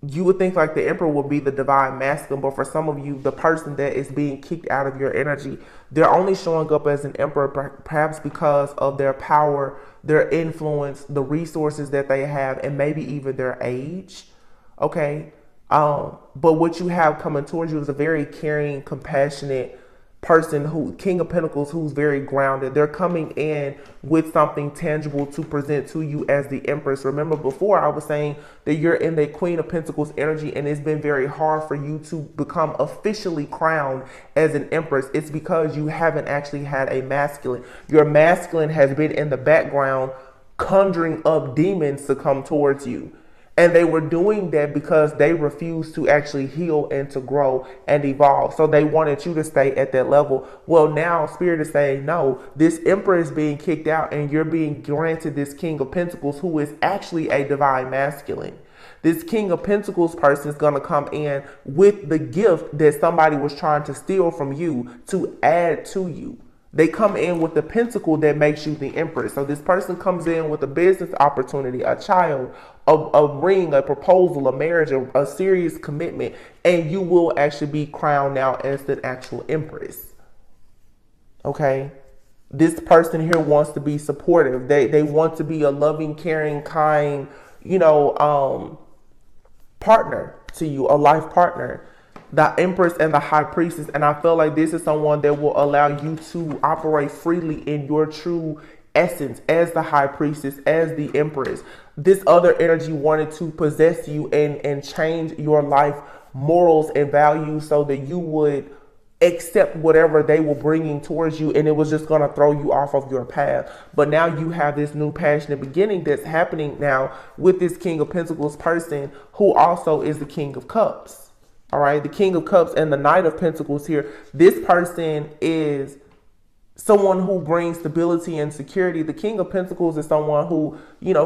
You would think like the Emperor would be the divine masculine, but for some of you, the person that is being kicked out of your energy, they're only showing up as an Emperor perhaps because of their power, their influence, the resources that they have, and maybe even their age. Okay. But what you have coming towards you is a very caring, compassionate person who, King of Pentacles, who's very grounded. They're coming in with something tangible to present to you as the Empress. Remember before I was saying that you're in the Queen of Pentacles energy, and it's been very hard for you to become officially crowned as an Empress. It's because you haven't actually had a masculine. Your masculine has been in the background conjuring up demons to come towards you. And they were doing that because they refused to actually heal and to grow and evolve. So they wanted you to stay at that level. Well, now Spirit is saying, no, this Emperor is being kicked out and you're being granted this King of Pentacles, who is actually a divine masculine. This King of Pentacles person is going to come in with the gift that somebody was trying to steal from you to add to you. They come in with the pentacle that makes you the Empress. So this person comes in with a business opportunity, a child, a ring, a proposal, a marriage, a serious commitment, and you will actually be crowned now as the actual Empress. Okay? This person here wants to be supportive. They want to be a loving, caring, kind, partner to you, a life partner. The Empress and the High Priestess. And I feel like this is someone that will allow you to operate freely in your true essence as the High Priestess, as the Empress. This other energy wanted to possess you and change your life morals and values so that you would accept whatever they were bringing towards you, and it was just going to throw you off of your path. But now you have this new passionate beginning that's happening now with this King of Pentacles person, who also is the King of Cups. All right, the King of Cups and the Knight of Pentacles here. This person is someone who brings stability and security. The King of Pentacles is someone who,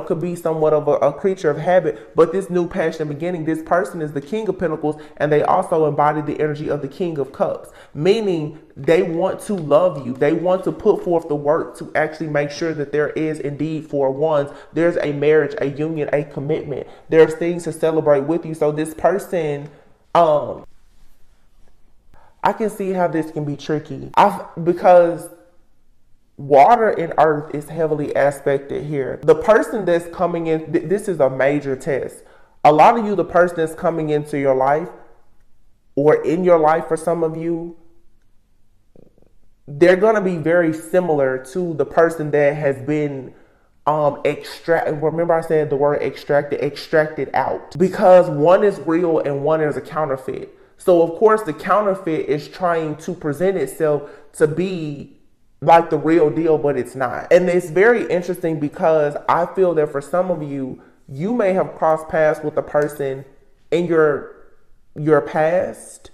could be somewhat of a creature of habit. But this new passionate beginning, this person is the King of Pentacles, and they also embody the energy of the King of Cups, meaning they want to love you. They want to put forth the work to actually make sure that there is indeed for ones. There's a marriage, a union, a commitment. There's things to celebrate with you. So this person, I can see how this can be tricky because water and earth is heavily aspected here. The person that's coming in, this is a major test. A lot of you, the person that's coming into your life or in your life for some of you, they're going to be very similar to the person that has been remember I said the word extracted out, because one is real and one is a counterfeit. So of course the counterfeit is trying to present itself to be like the real deal, but it's not. And it's very interesting because I feel that for some of you, you may have crossed paths with a person in your past.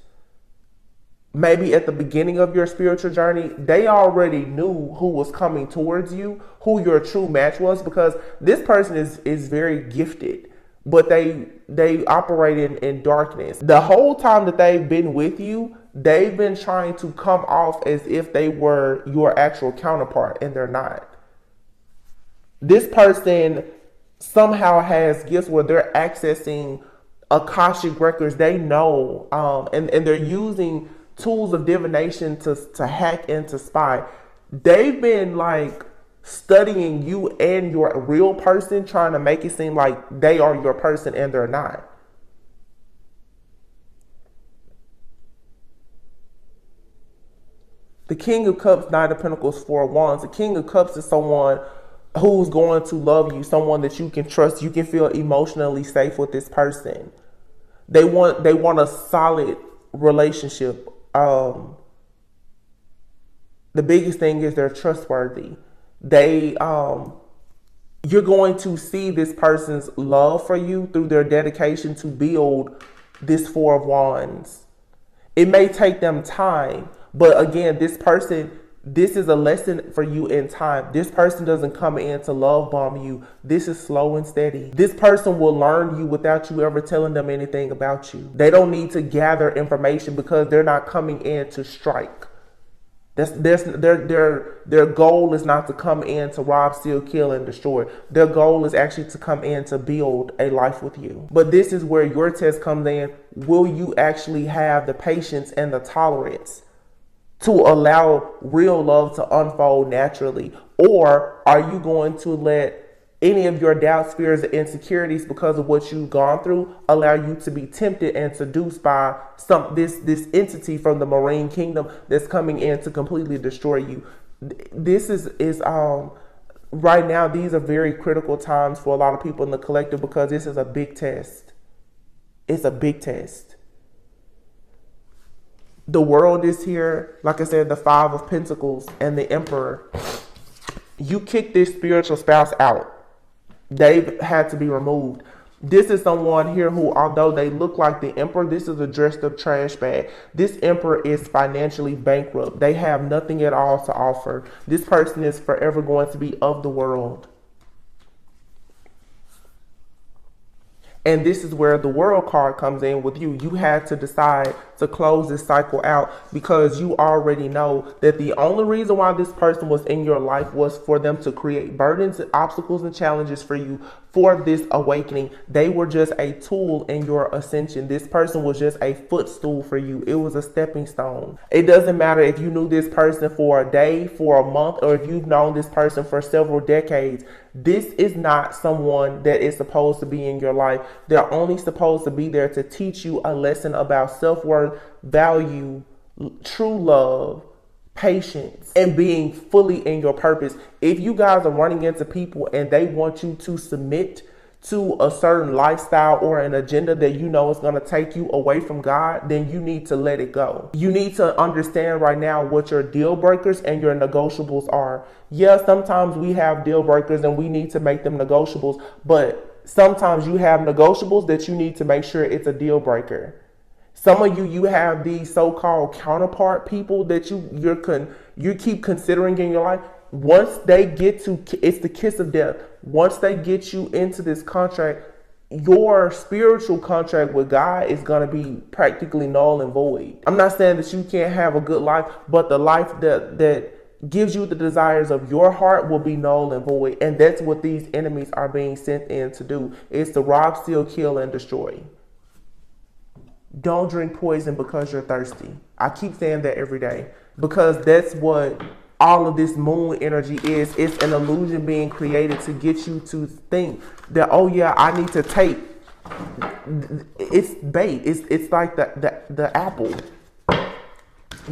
Maybe at the beginning of your spiritual journey, they already knew who was coming towards you, who your true match was, because this person is very gifted, but they operate in darkness. The whole time that they've been with you, they've been trying to come off as if they were your actual counterpart, and they're not. This person somehow has gifts where they're accessing Akashic records. They know, and they're using tools of divination to hack and to spy. They've been like studying you and your real person, trying to make it seem like they are your person, and they're not. The King of Cups, Knight of Pentacles, Four of Wands. The King of Cups is someone who's going to love you, someone that you can trust. You can feel emotionally safe with this person. They want a solid relationship. The biggest thing is they're trustworthy. You're going to see this person's love for you through their dedication to build this Four of Wands. It may take them time, but again, this is a lesson for you in time. This person doesn't come in to love bomb you. This is slow and steady. This person will learn you without you ever telling them anything about you. They don't need to gather information because they're not coming in to strike. Their goal is not to come in to rob, steal, kill, and destroy. Their goal is actually to come in to build a life with you. But this is where your test comes in. Will you actually have the patience and the tolerance to allow real love to unfold naturally? Or are you going to let any of your doubts, fears, and insecurities because of what you've gone through allow you to be tempted and seduced by this entity from the marine kingdom that's coming in to completely destroy you. This is right now, these are very critical times for a lot of people in the collective because this is a big test. It's a big test. The world is here, like I said, the Five of Pentacles and the Emperor. You kick this spiritual spouse out. They've had to be removed. This is someone here who, although they look like the Emperor, this is a dressed up trash bag. This Emperor is financially bankrupt. They have nothing at all to offer. This person is forever going to be of the world. And this is where the World card comes in with you. You had to decide to close this cycle out because you already know that the only reason why this person was in your life was for them to create burdens, obstacles, and challenges for you for this awakening. They were just a tool in your ascension. This person was just a footstool for you. It was a stepping stone. It doesn't matter if you knew this person for a day, for a month, or if you've known this person for several decades. This is not someone that is supposed to be in your life. They're only supposed to be there to teach you a lesson about self-worth, value, true love, patience, and being fully in your purpose. If you guys are running into people and they want you to submit to a certain lifestyle or an agenda that you know is going to take you away from God, then you need to let it go. You need to understand right now what your deal breakers and your negotiables are. Yeah, sometimes we have deal breakers and we need to make them negotiables, but sometimes you have negotiables that you need to make sure it's a deal breaker. Some of you have these so-called counterpart people that you keep considering in your life. Once they get to, it's the kiss of death. Once they get you into this contract, your spiritual contract with God is going to be practically null and void. I'm not saying that you can't have a good life, but the life that gives you the desires of your heart will be null and void. And that's what these enemies are being sent in to do, is to rob, steal, kill, and destroy. Don't drink poison because you're thirsty. I keep saying that every day because that's what all of this moon energy is. It's an illusion being created to get you to think that, oh yeah, I need to take. It's bait. It's like the apple.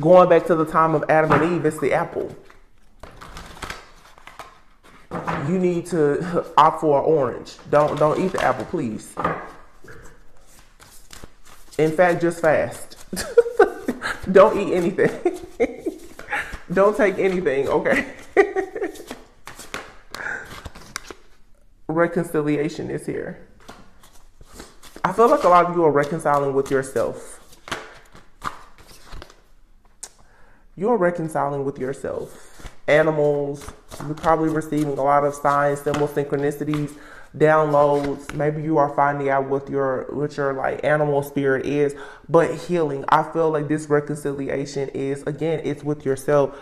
Going back to the time of Adam and Eve, it's the apple. You need to opt for an orange. Don't eat the apple, please. In fact, just fast. Don't eat anything. Don't take anything, okay? Reconciliation is here. I feel like a lot of you are reconciling with yourself. You're reconciling with yourself. Animals, you're probably receiving a lot of signs, symbols, synchronicities, downloads. Maybe you are finding out what your like animal spirit is. But healing, I feel like this reconciliation is, again, it's with yourself.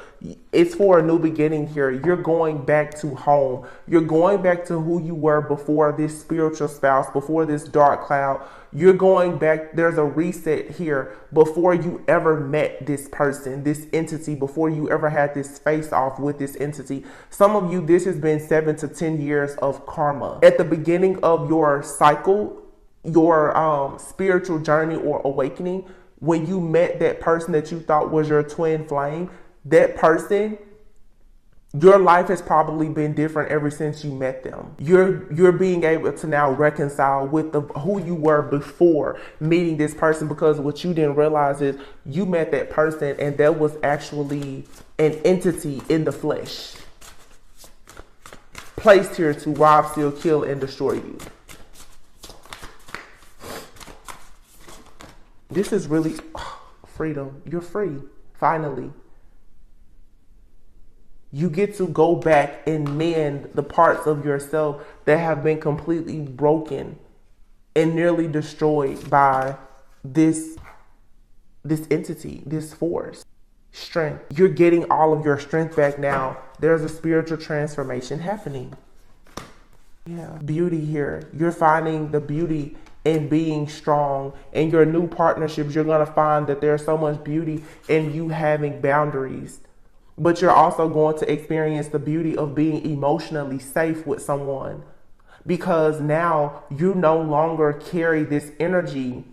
It's for a new beginning here. You're going back to home. You're going back to who you were before this spiritual spouse, before this dark cloud. You're going back. There's a reset here before you ever met this person, this entity, before you ever had this face off with this entity. Some of you, this has been 7 to 10 years of karma. At the beginning of your cycle, your spiritual journey or awakening, when you met that person that you thought was your twin flame, that person, your life has probably been different ever since you met them. You're being able to now reconcile with who you were before meeting this person, because what you didn't realize is you met that person and that was actually an entity in the flesh, placed here to rob, steal, kill, and destroy you. This is really freedom. You're free, finally. You get to go back and mend the parts of yourself that have been completely broken and nearly destroyed by this entity, this force. Strength. You're getting all of your strength back now. There's a spiritual transformation happening. Yeah. Beauty here. You're finding the beauty in being strong. In your new partnerships, you're going to find that there's so much beauty in you having boundaries. But you're also going to experience the beauty of being emotionally safe with someone because now you no longer carry this energy,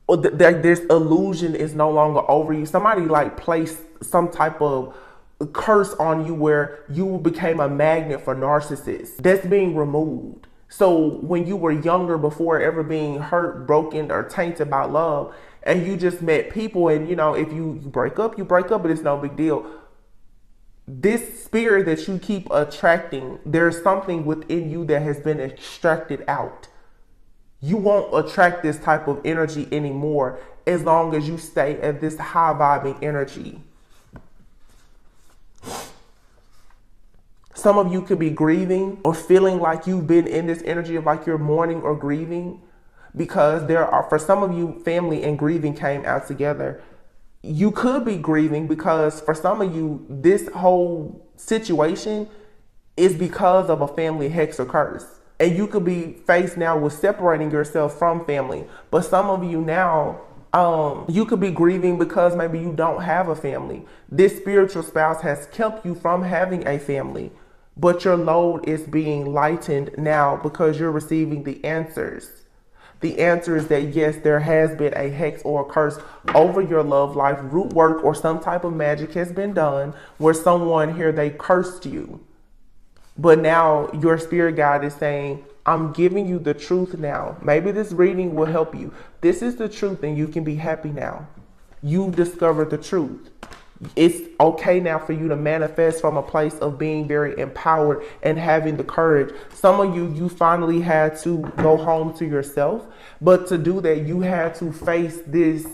or this illusion is no longer over you. Somebody like placed some type of curse on you where you became a magnet for narcissists. That's being removed. So when you were younger, before ever being hurt, broken, or tainted by love, and you just met people, and if you break up, you break up, but it's no big deal. This spirit that you keep attracting, there's something within you that has been extracted out. You won't attract this type of energy anymore as long as you stay at this high vibing energy. Some of you could be grieving or feeling like you've been in this energy of like you're mourning or grieving, because for some of you, family and grieving came out together. You could be grieving because for some of you, this whole situation is because of a family hex or curse. And you could be faced now with separating yourself from family. But some of you now, you could be grieving because maybe you don't have a family. This spiritual spouse has kept you from having a family, but your load is being lightened now because you're receiving the answers. The answer is that yes, there has been a hex or a curse over your love life. Root work or some type of magic has been done where someone here, they cursed you. But now your spirit guide is saying, I'm giving you the truth now. Maybe this reading will help you. This is the truth and you can be happy now. You've discovered the truth. It's okay now for you to manifest from a place of being very empowered and having the courage. Some of you finally had to go home to yourself, but to do that, you had to face this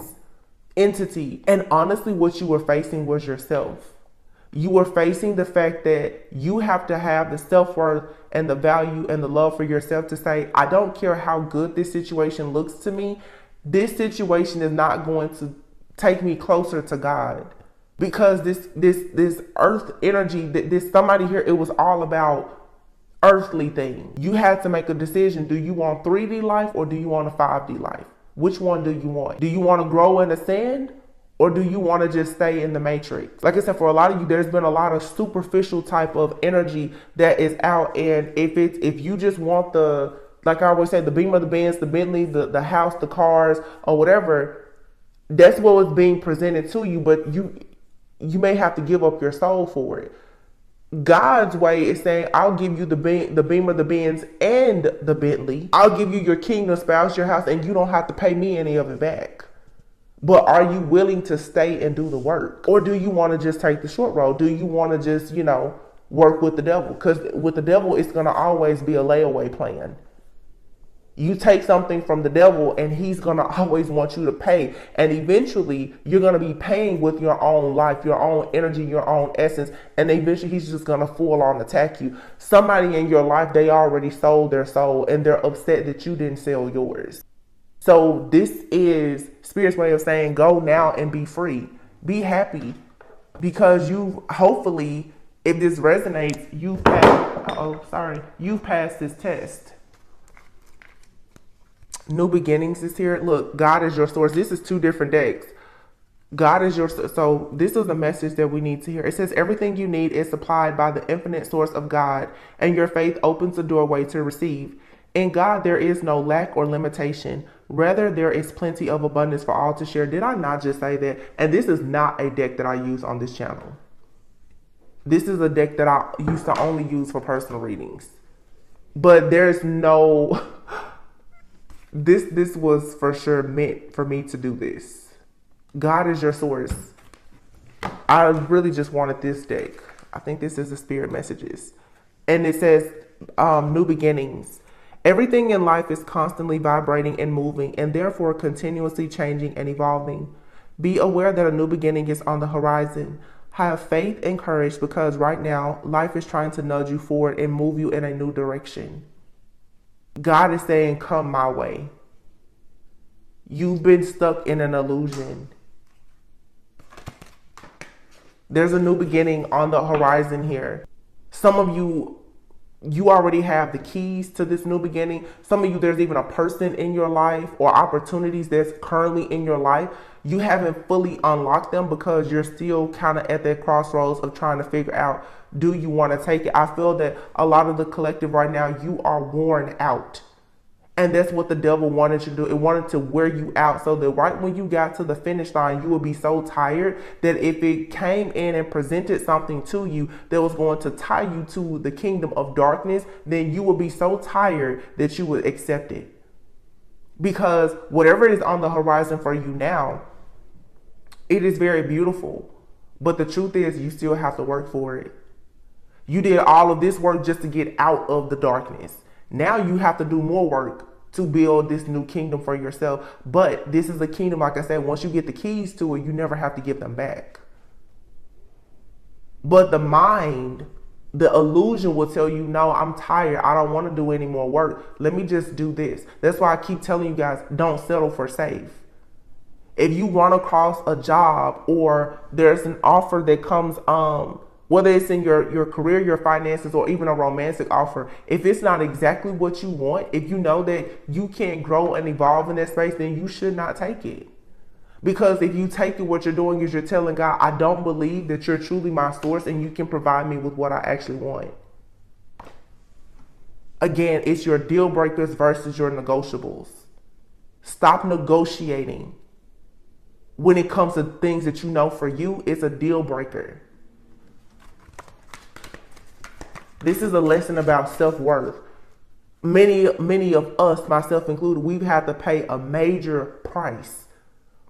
entity. And honestly, what you were facing was yourself. You were facing the fact that you have to have the self-worth and the value and the love for yourself to say, I don't care how good this situation looks to me. This situation is not going to take me closer to God. Because this earth energy, this somebody here, it was all about earthly things. You had to make a decision. Do you want 3D life or do you want a 5D life? Which one do you want? Do you want to grow and ascend, or do you want to just stay in the matrix? Like I said, for a lot of you, there's been a lot of superficial type of energy that is out. And if you just want like I always say, the Beamer, the Benz, the Bentley, the house, the cars, or whatever, that's what was being presented to you. But you may have to give up your soul for it. God's way is saying, I'll give you the Beamer, the Benz, and the Bentley. I'll give you your kingdom spouse, your house, and you don't have to pay me any of it back. But are you willing to stay and do the work? Or do you want to just take the short road? Do you want to just, work with the devil? Because with the devil, it's going to always be a layaway plan. You take something from the devil and he's going to always want you to pay. And eventually you're going to be paying with your own life, your own energy, your own essence. And eventually he's just going to full on attack you. Somebody in your life, they already sold their soul and they're upset that you didn't sell yours. So this is Spirit's way of saying, go now and be free. Be happy, because hopefully, if this resonates, you've passed this test. New beginnings is here. Look, God is your source. This is 2 different decks. God is your source. So this is the message that we need to hear. It says everything you need is supplied by the infinite source of God, and your faith opens the doorway to receive. In God, there is no lack or limitation. Rather, there is plenty of abundance for all to share. Did I not just say that? And this is not a deck that I use on this channel. This is a deck that I used to only use for personal readings. But there's no... This was for sure meant for me to do this. God is your source. I really just wanted this deck. I think this is the spirit messages. And it says, new beginnings. Everything in life is constantly vibrating and moving, and therefore continuously changing and evolving. Be aware that a new beginning is on the horizon. Have faith and courage, because right now, life is trying to nudge you forward and move you in a new direction. God is saying, come my way. You've been stuck in an illusion. There's a new beginning on the horizon here. Some of you you already have the keys to this new beginning. Some of you, there's even a person in your life or opportunities that's currently in your life. You haven't fully unlocked them because you're still kind of at that crossroads of trying to figure out, do you want to take it? I feel that a lot of the collective right now, you are worn out. And that's what the devil wanted you to do. It wanted to wear you out so that right when you got to the finish line, you would be so tired that if it came in and presented something to you that was going to tie you to the kingdom of darkness, then you would be so tired that you would accept it. Because whatever is on the horizon for you now, it is very beautiful. But the truth is, you still have to work for it. You did all of this work just to get out of the darkness. Now you have to do more work to build this new kingdom for yourself. But this is a kingdom, like I said, once you get the keys to it, you never have to give them back. But the mind, the illusion will tell you, no, I'm tired. I don't want to do any more work. Let me just do this. That's why I keep telling you guys, don't settle for safe. If you run across a job or there's an offer that comes, whether it's in your career, your finances, or even a romantic offer, if it's not exactly what you want, if you know that you can't grow and evolve in that space, then you should not take it. Because if you take it, what you're doing is you're telling God, I don't believe that you're truly my source and you can provide me with what I actually want. Again, it's your deal breakers versus your negotiables. Stop negotiating. When it comes to things that you know for you, it's a deal breaker. This is a lesson about self-worth. Many of us, myself included, we've had to pay a major price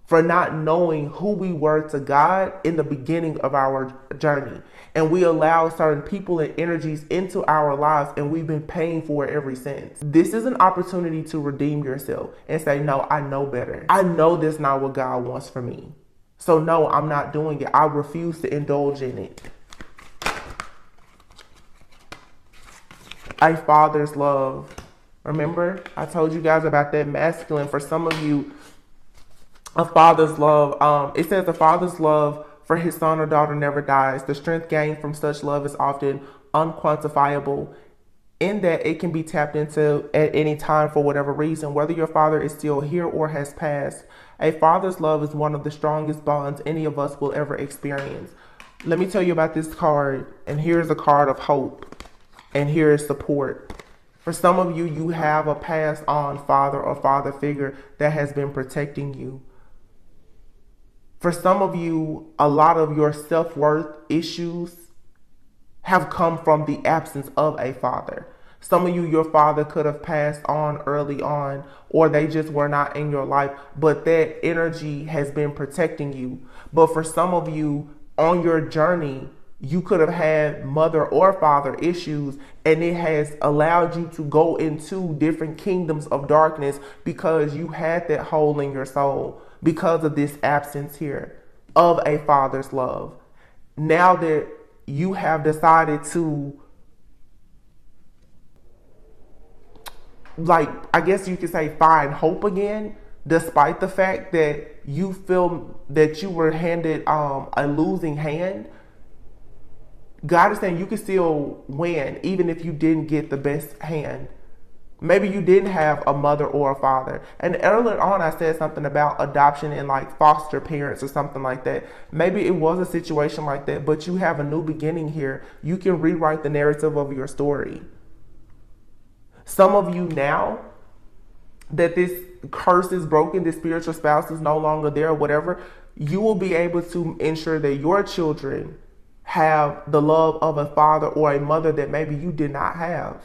for not knowing who we were to God in the beginning of our journey. And we allow certain people and energies into our lives, and we've been paying for it ever since. This is an opportunity to redeem yourself and say, no, I know better. I know that's not what God wants for me. So no, I'm not doing it. I refuse to indulge in it. A father's love. Remember, I told you guys about that masculine. For some of you, a father's love. It says a father's love for his son or daughter never dies. The strength gained from such love is often unquantifiable, in that it can be tapped into at any time for whatever reason, whether your father is still here or has passed. A father's love is one of the strongest bonds any of us will ever experience. Let me tell you about this card, and here's a card of hope, and here is support. For some of you, you have a passed on father or father figure that has been protecting you. For some of you, a lot of your self-worth issues have come from the absence of a father. Some of you, your father could have passed on early on, or they just were not in your life, but that energy has been protecting you. But for some of you, on your journey, you could have had mother or father issues, and it has allowed you to go into different kingdoms of darkness because you had that hole in your soul because of this absence here of a father's love. Now that you have decided to, like, I guess you could say, find hope again, despite the fact that you feel that you were handed a losing hand, God is saying you can still win even if you didn't get the best hand. Maybe you didn't have a mother or a father. And earlier on, I said something about adoption and like foster parents or something like that. Maybe it was a situation like that, but you have a new beginning here. You can rewrite the narrative of your story. Some of you, now that this curse is broken, this spiritual spouse is no longer there or whatever, you will be able to ensure that your children have the love of a father or a mother that maybe you did not have.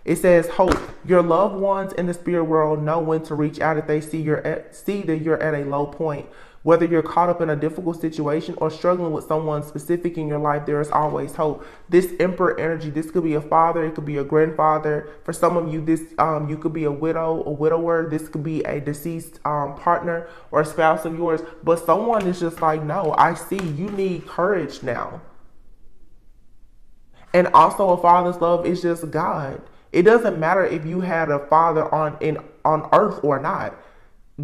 It says hope. Your loved ones in the spirit world know when to reach out if they see that you're at a low point. Whether you're caught up in a difficult situation or struggling with someone specific in your life, there is always hope. This emperor energy, this could be a father, it could be a grandfather. For some of you, this you could be a widow, a widower. This could be a deceased partner or a spouse of yours. But someone is just like, no, I see you need courage now. And also a father's love is just God. It doesn't matter if you had a father on earth or not.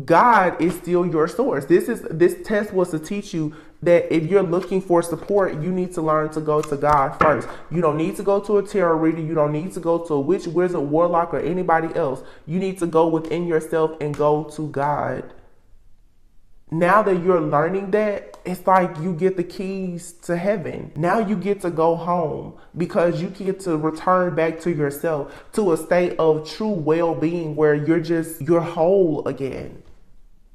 God is still your source. This test was to teach you that if you're looking for support, you need to learn to go to God first. You don't need to go to a tarot reader. You don't need to go to a witch, wizard, warlock, or anybody else. You need to go within yourself and go to God. Now that you're learning that, it's like you get the keys to heaven. Now you get to go home because you get to return back to yourself, to a state of true well-being where you're whole again.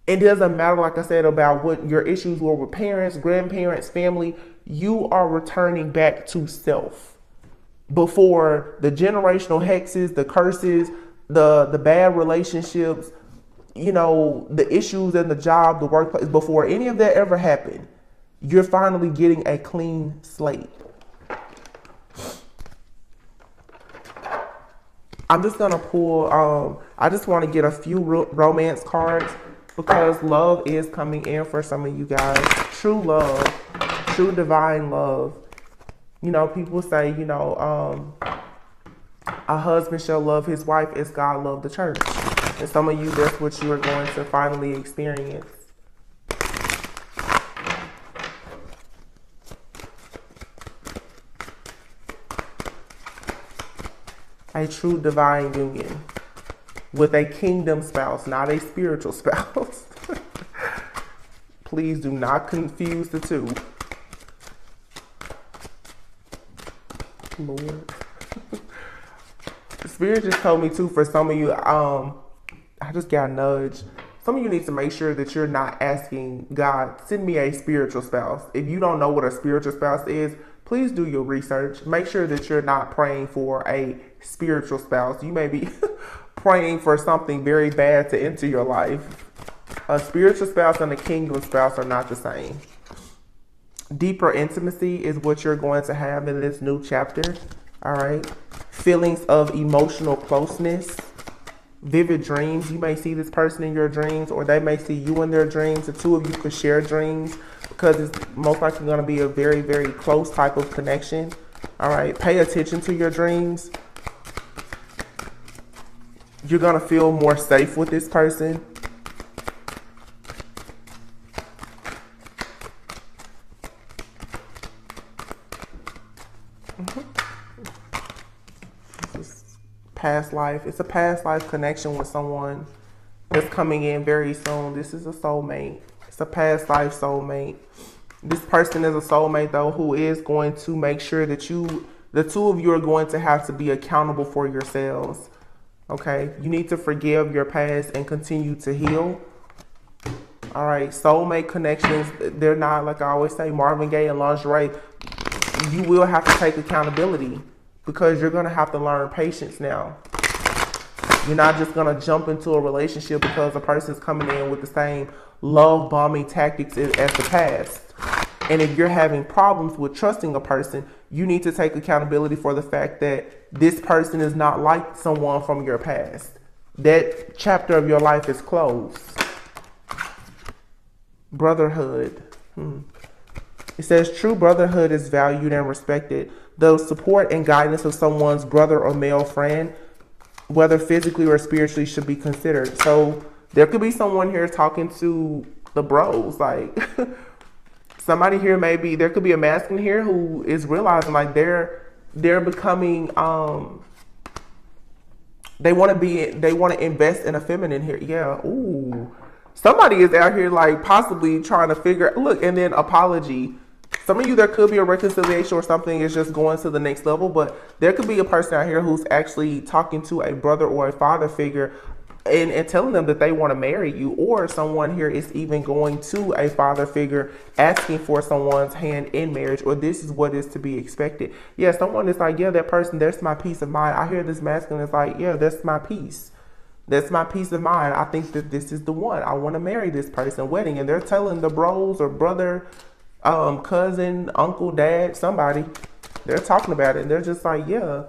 It doesn't matter, like I said, about what your issues were with parents, grandparents, family. You are returning back to self. Before the generational hexes, the curses, the bad relationships, the issues in the job, the workplace, before any of that ever happened, you're finally getting a clean slate. I'm just going to pull, I just want to get a few romance cards, because love is coming in for some of you guys. True love, true divine love. People say, a husband shall love his wife as God loved the church. And some of you, that's what you are going to finally experience. A true divine union with a kingdom spouse, not a spiritual spouse. Please do not confuse the two. Lord. The Spirit just told me too, for some of you, I just got a nudge. Some of you need to make sure that you're not asking God, send me a spiritual spouse. If you don't know what a spiritual spouse is, please do your research. Make sure that you're not praying for a spiritual spouse. You may be praying for something very bad to enter your life. A spiritual spouse and a kingdom spouse are not the same. Deeper intimacy is what you're going to have in this new chapter. All right. Feelings of emotional closeness. Vivid dreams. You may see this person in your dreams, or they may see you in their dreams. The two of you could share dreams, because it's most likely going to be a very, very close type of connection. All right. Pay attention to your dreams. You're going to feel more safe with this person. Past life. It's a past life connection with someone that's coming in very soon. This is a soulmate. It's a past life soulmate. This person is a soulmate, though, who is going to make sure that the two of you are going to have to be accountable for yourselves. Okay? You need to forgive your past and continue to heal. All right? Soulmate connections, they're not, like I always say, Marvin Gaye and lingerie. You will have to take accountability, because you're going to have to learn patience now. You're not just going to jump into a relationship because a person's coming in with the same love bombing tactics as the past. And if you're having problems with trusting a person, you need to take accountability for the fact that this person is not like someone from your past. That chapter of your life is closed. Brotherhood. It says true brotherhood is valued and respected. The support and guidance of someone's brother or male friend, whether physically or spiritually, should be considered. So there could be someone here talking to the bros. Like somebody here, maybe there could be a masculine here who is realizing like they're becoming they want to invest in a feminine here. Yeah. Ooh. Somebody is out here like possibly trying to figure, look, and then apology. Some of you, there could be a reconciliation or something is just going to the next level, but there could be a person out here who's actually talking to a brother or a father figure and telling them that they want to marry you, or someone here is even going to a father figure asking for someone's hand in marriage, or this is what is to be expected. Yeah, someone is like, yeah, that person, that's my peace of mind. I hear this masculine is like, yeah, that's my peace. That's my peace of mind. I think that this is the one. I want to marry this person, wedding. And they're telling the bros or brother, cousin, uncle, dad, somebody, they're talking about it. And they're just like, yeah,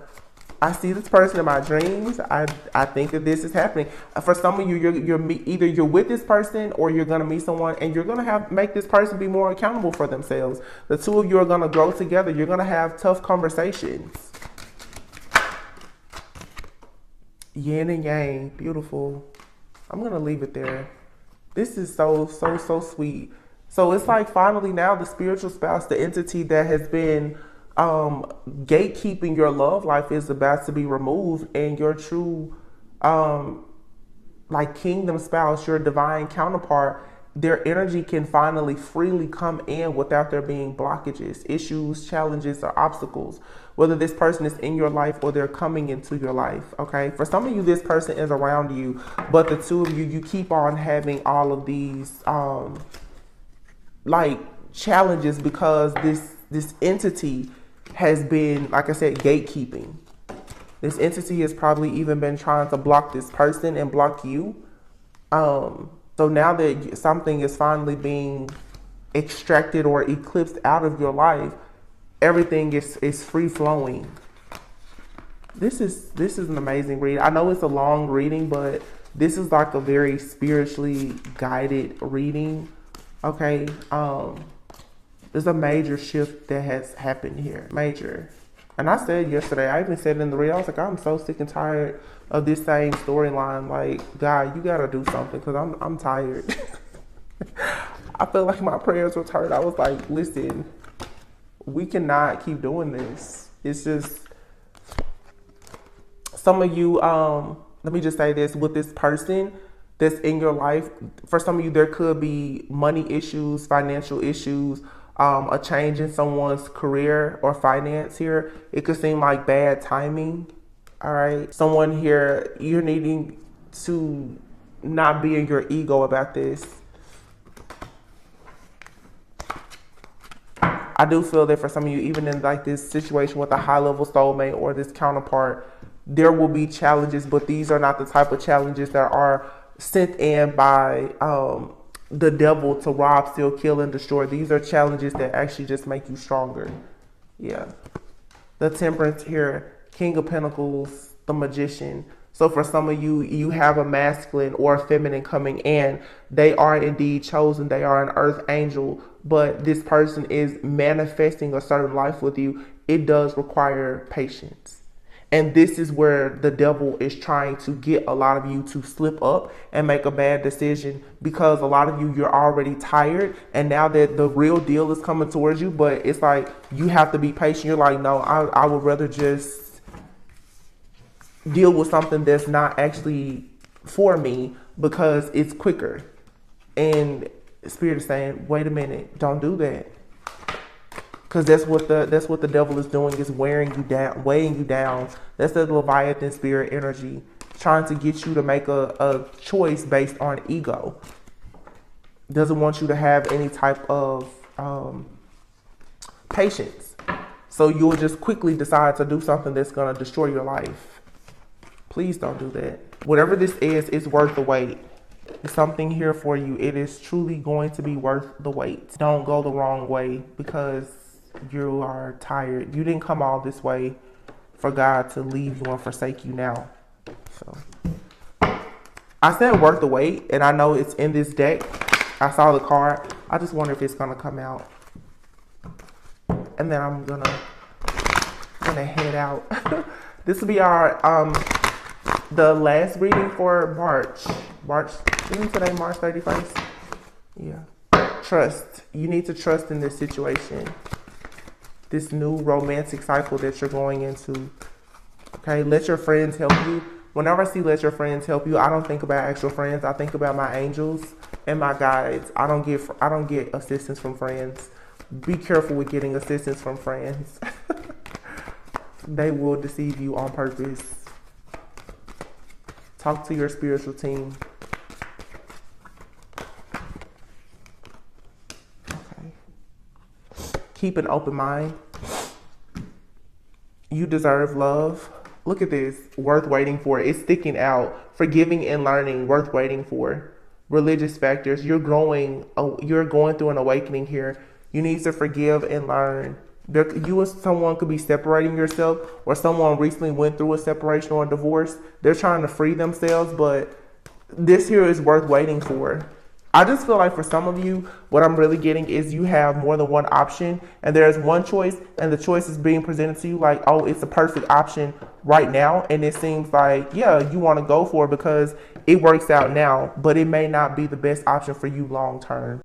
I see this person in my dreams. I think that this is happening. For some of you, either you're with this person or you're going to meet someone and you're going to make this person be more accountable for themselves. The two of you are going to grow together. You're going to have tough conversations. Yin and yang, beautiful. I'm going to leave it there. This is so sweet. So it's like finally now the spiritual spouse, the entity that has been gatekeeping your love life, is about to be removed, and your true like kingdom spouse, your divine counterpart, their energy can finally freely come in without there being blockages, issues, challenges, or obstacles. Whether this person is in your life or they're coming into your life, okay? For some of you, this person is around you, but the two of you, you keep on having all of these like challenges because this entity has been, like I said, gatekeeping. This entity has probably even been trying to block this person and block you. So now that something is finally being extracted or eclipsed out of your life, everything is free flowing. This is an amazing read. I know it's a long reading, but this is like a very spiritually guided reading. Okay. There's a major shift that has happened here. Major. And I said yesterday, I even said in the read, I was like, I'm so sick and tired of this same storyline. Like, God, you gotta do something, because I'm tired. I feel like my prayers were heard. I was like, listen, we cannot keep doing this. It's just, some of you, let me just say this, with this person that's in your life, for some of you, there could be money issues, financial issues, a change in someone's career or finance here. It could seem like bad timing. All right. Someone here, you're needing to not be in your ego about this. I do feel that for some of you, even in like this situation with a high level soulmate or this counterpart, there will be challenges, but these are not the type of challenges that are sent in by, the devil to rob, steal, kill, and destroy. These are challenges that actually just make you stronger. Yeah. The Temperance here, King of Pentacles, the Magician. So for some of you, you have a masculine or a feminine coming in. They are indeed chosen. They are an earth angel, but this person is manifesting a certain life with you. It does require patience. And this is where the devil is trying to get a lot of you to slip up and make a bad decision, because a lot of you, you're already tired. And now that the real deal is coming towards you, but it's like you have to be patient. You're like, no, I would rather just deal with something that's not actually for me because it's quicker. And Spirit is saying, wait a minute, don't do that. Because that's what the devil is doing, is weighing you down. That's the Leviathan spirit energy, trying to get you to make a choice based on ego. Doesn't want you to have any type of patience. So you'll just quickly decide to do something that's going to destroy your life. Please don't do that. Whatever this is, it's worth the wait. There's something here for you. It is truly going to be worth the wait. Don't go the wrong way because you are tired. You didn't come all this way for God to leave you and forsake you now. So I said worth the wait, and I know it's in this deck. I saw the card. I just wonder if it's gonna come out. And then I'm gonna head out. This will be our the last reading for March. Isn't today March 31st? Yeah. Trust. You need to trust in this situation. This new romantic cycle that you're going into. Okay, let your friends help you. Whenever I see let your friends help you, I don't think about actual friends. I think about my angels and my guides. I don't get assistance from friends. Be careful with getting assistance from friends. They will deceive you on purpose. Talk to your spiritual team. Keep an open mind. You deserve love. Look at this. Worth waiting for. It's sticking out. Forgiving and learning. Worth waiting for. Religious factors. You're going through an awakening here. You need to forgive and learn. You and someone could be separating yourself, or someone recently went through a separation or a divorce. They're trying to free themselves, but this here is worth waiting for. I just feel like for some of you, what I'm really getting is you have more than one option, and there's one choice, and the choice is being presented to you like, oh, it's the perfect option right now. And it seems like, yeah, you want to go for it because it works out now, but it may not be the best option for you long term.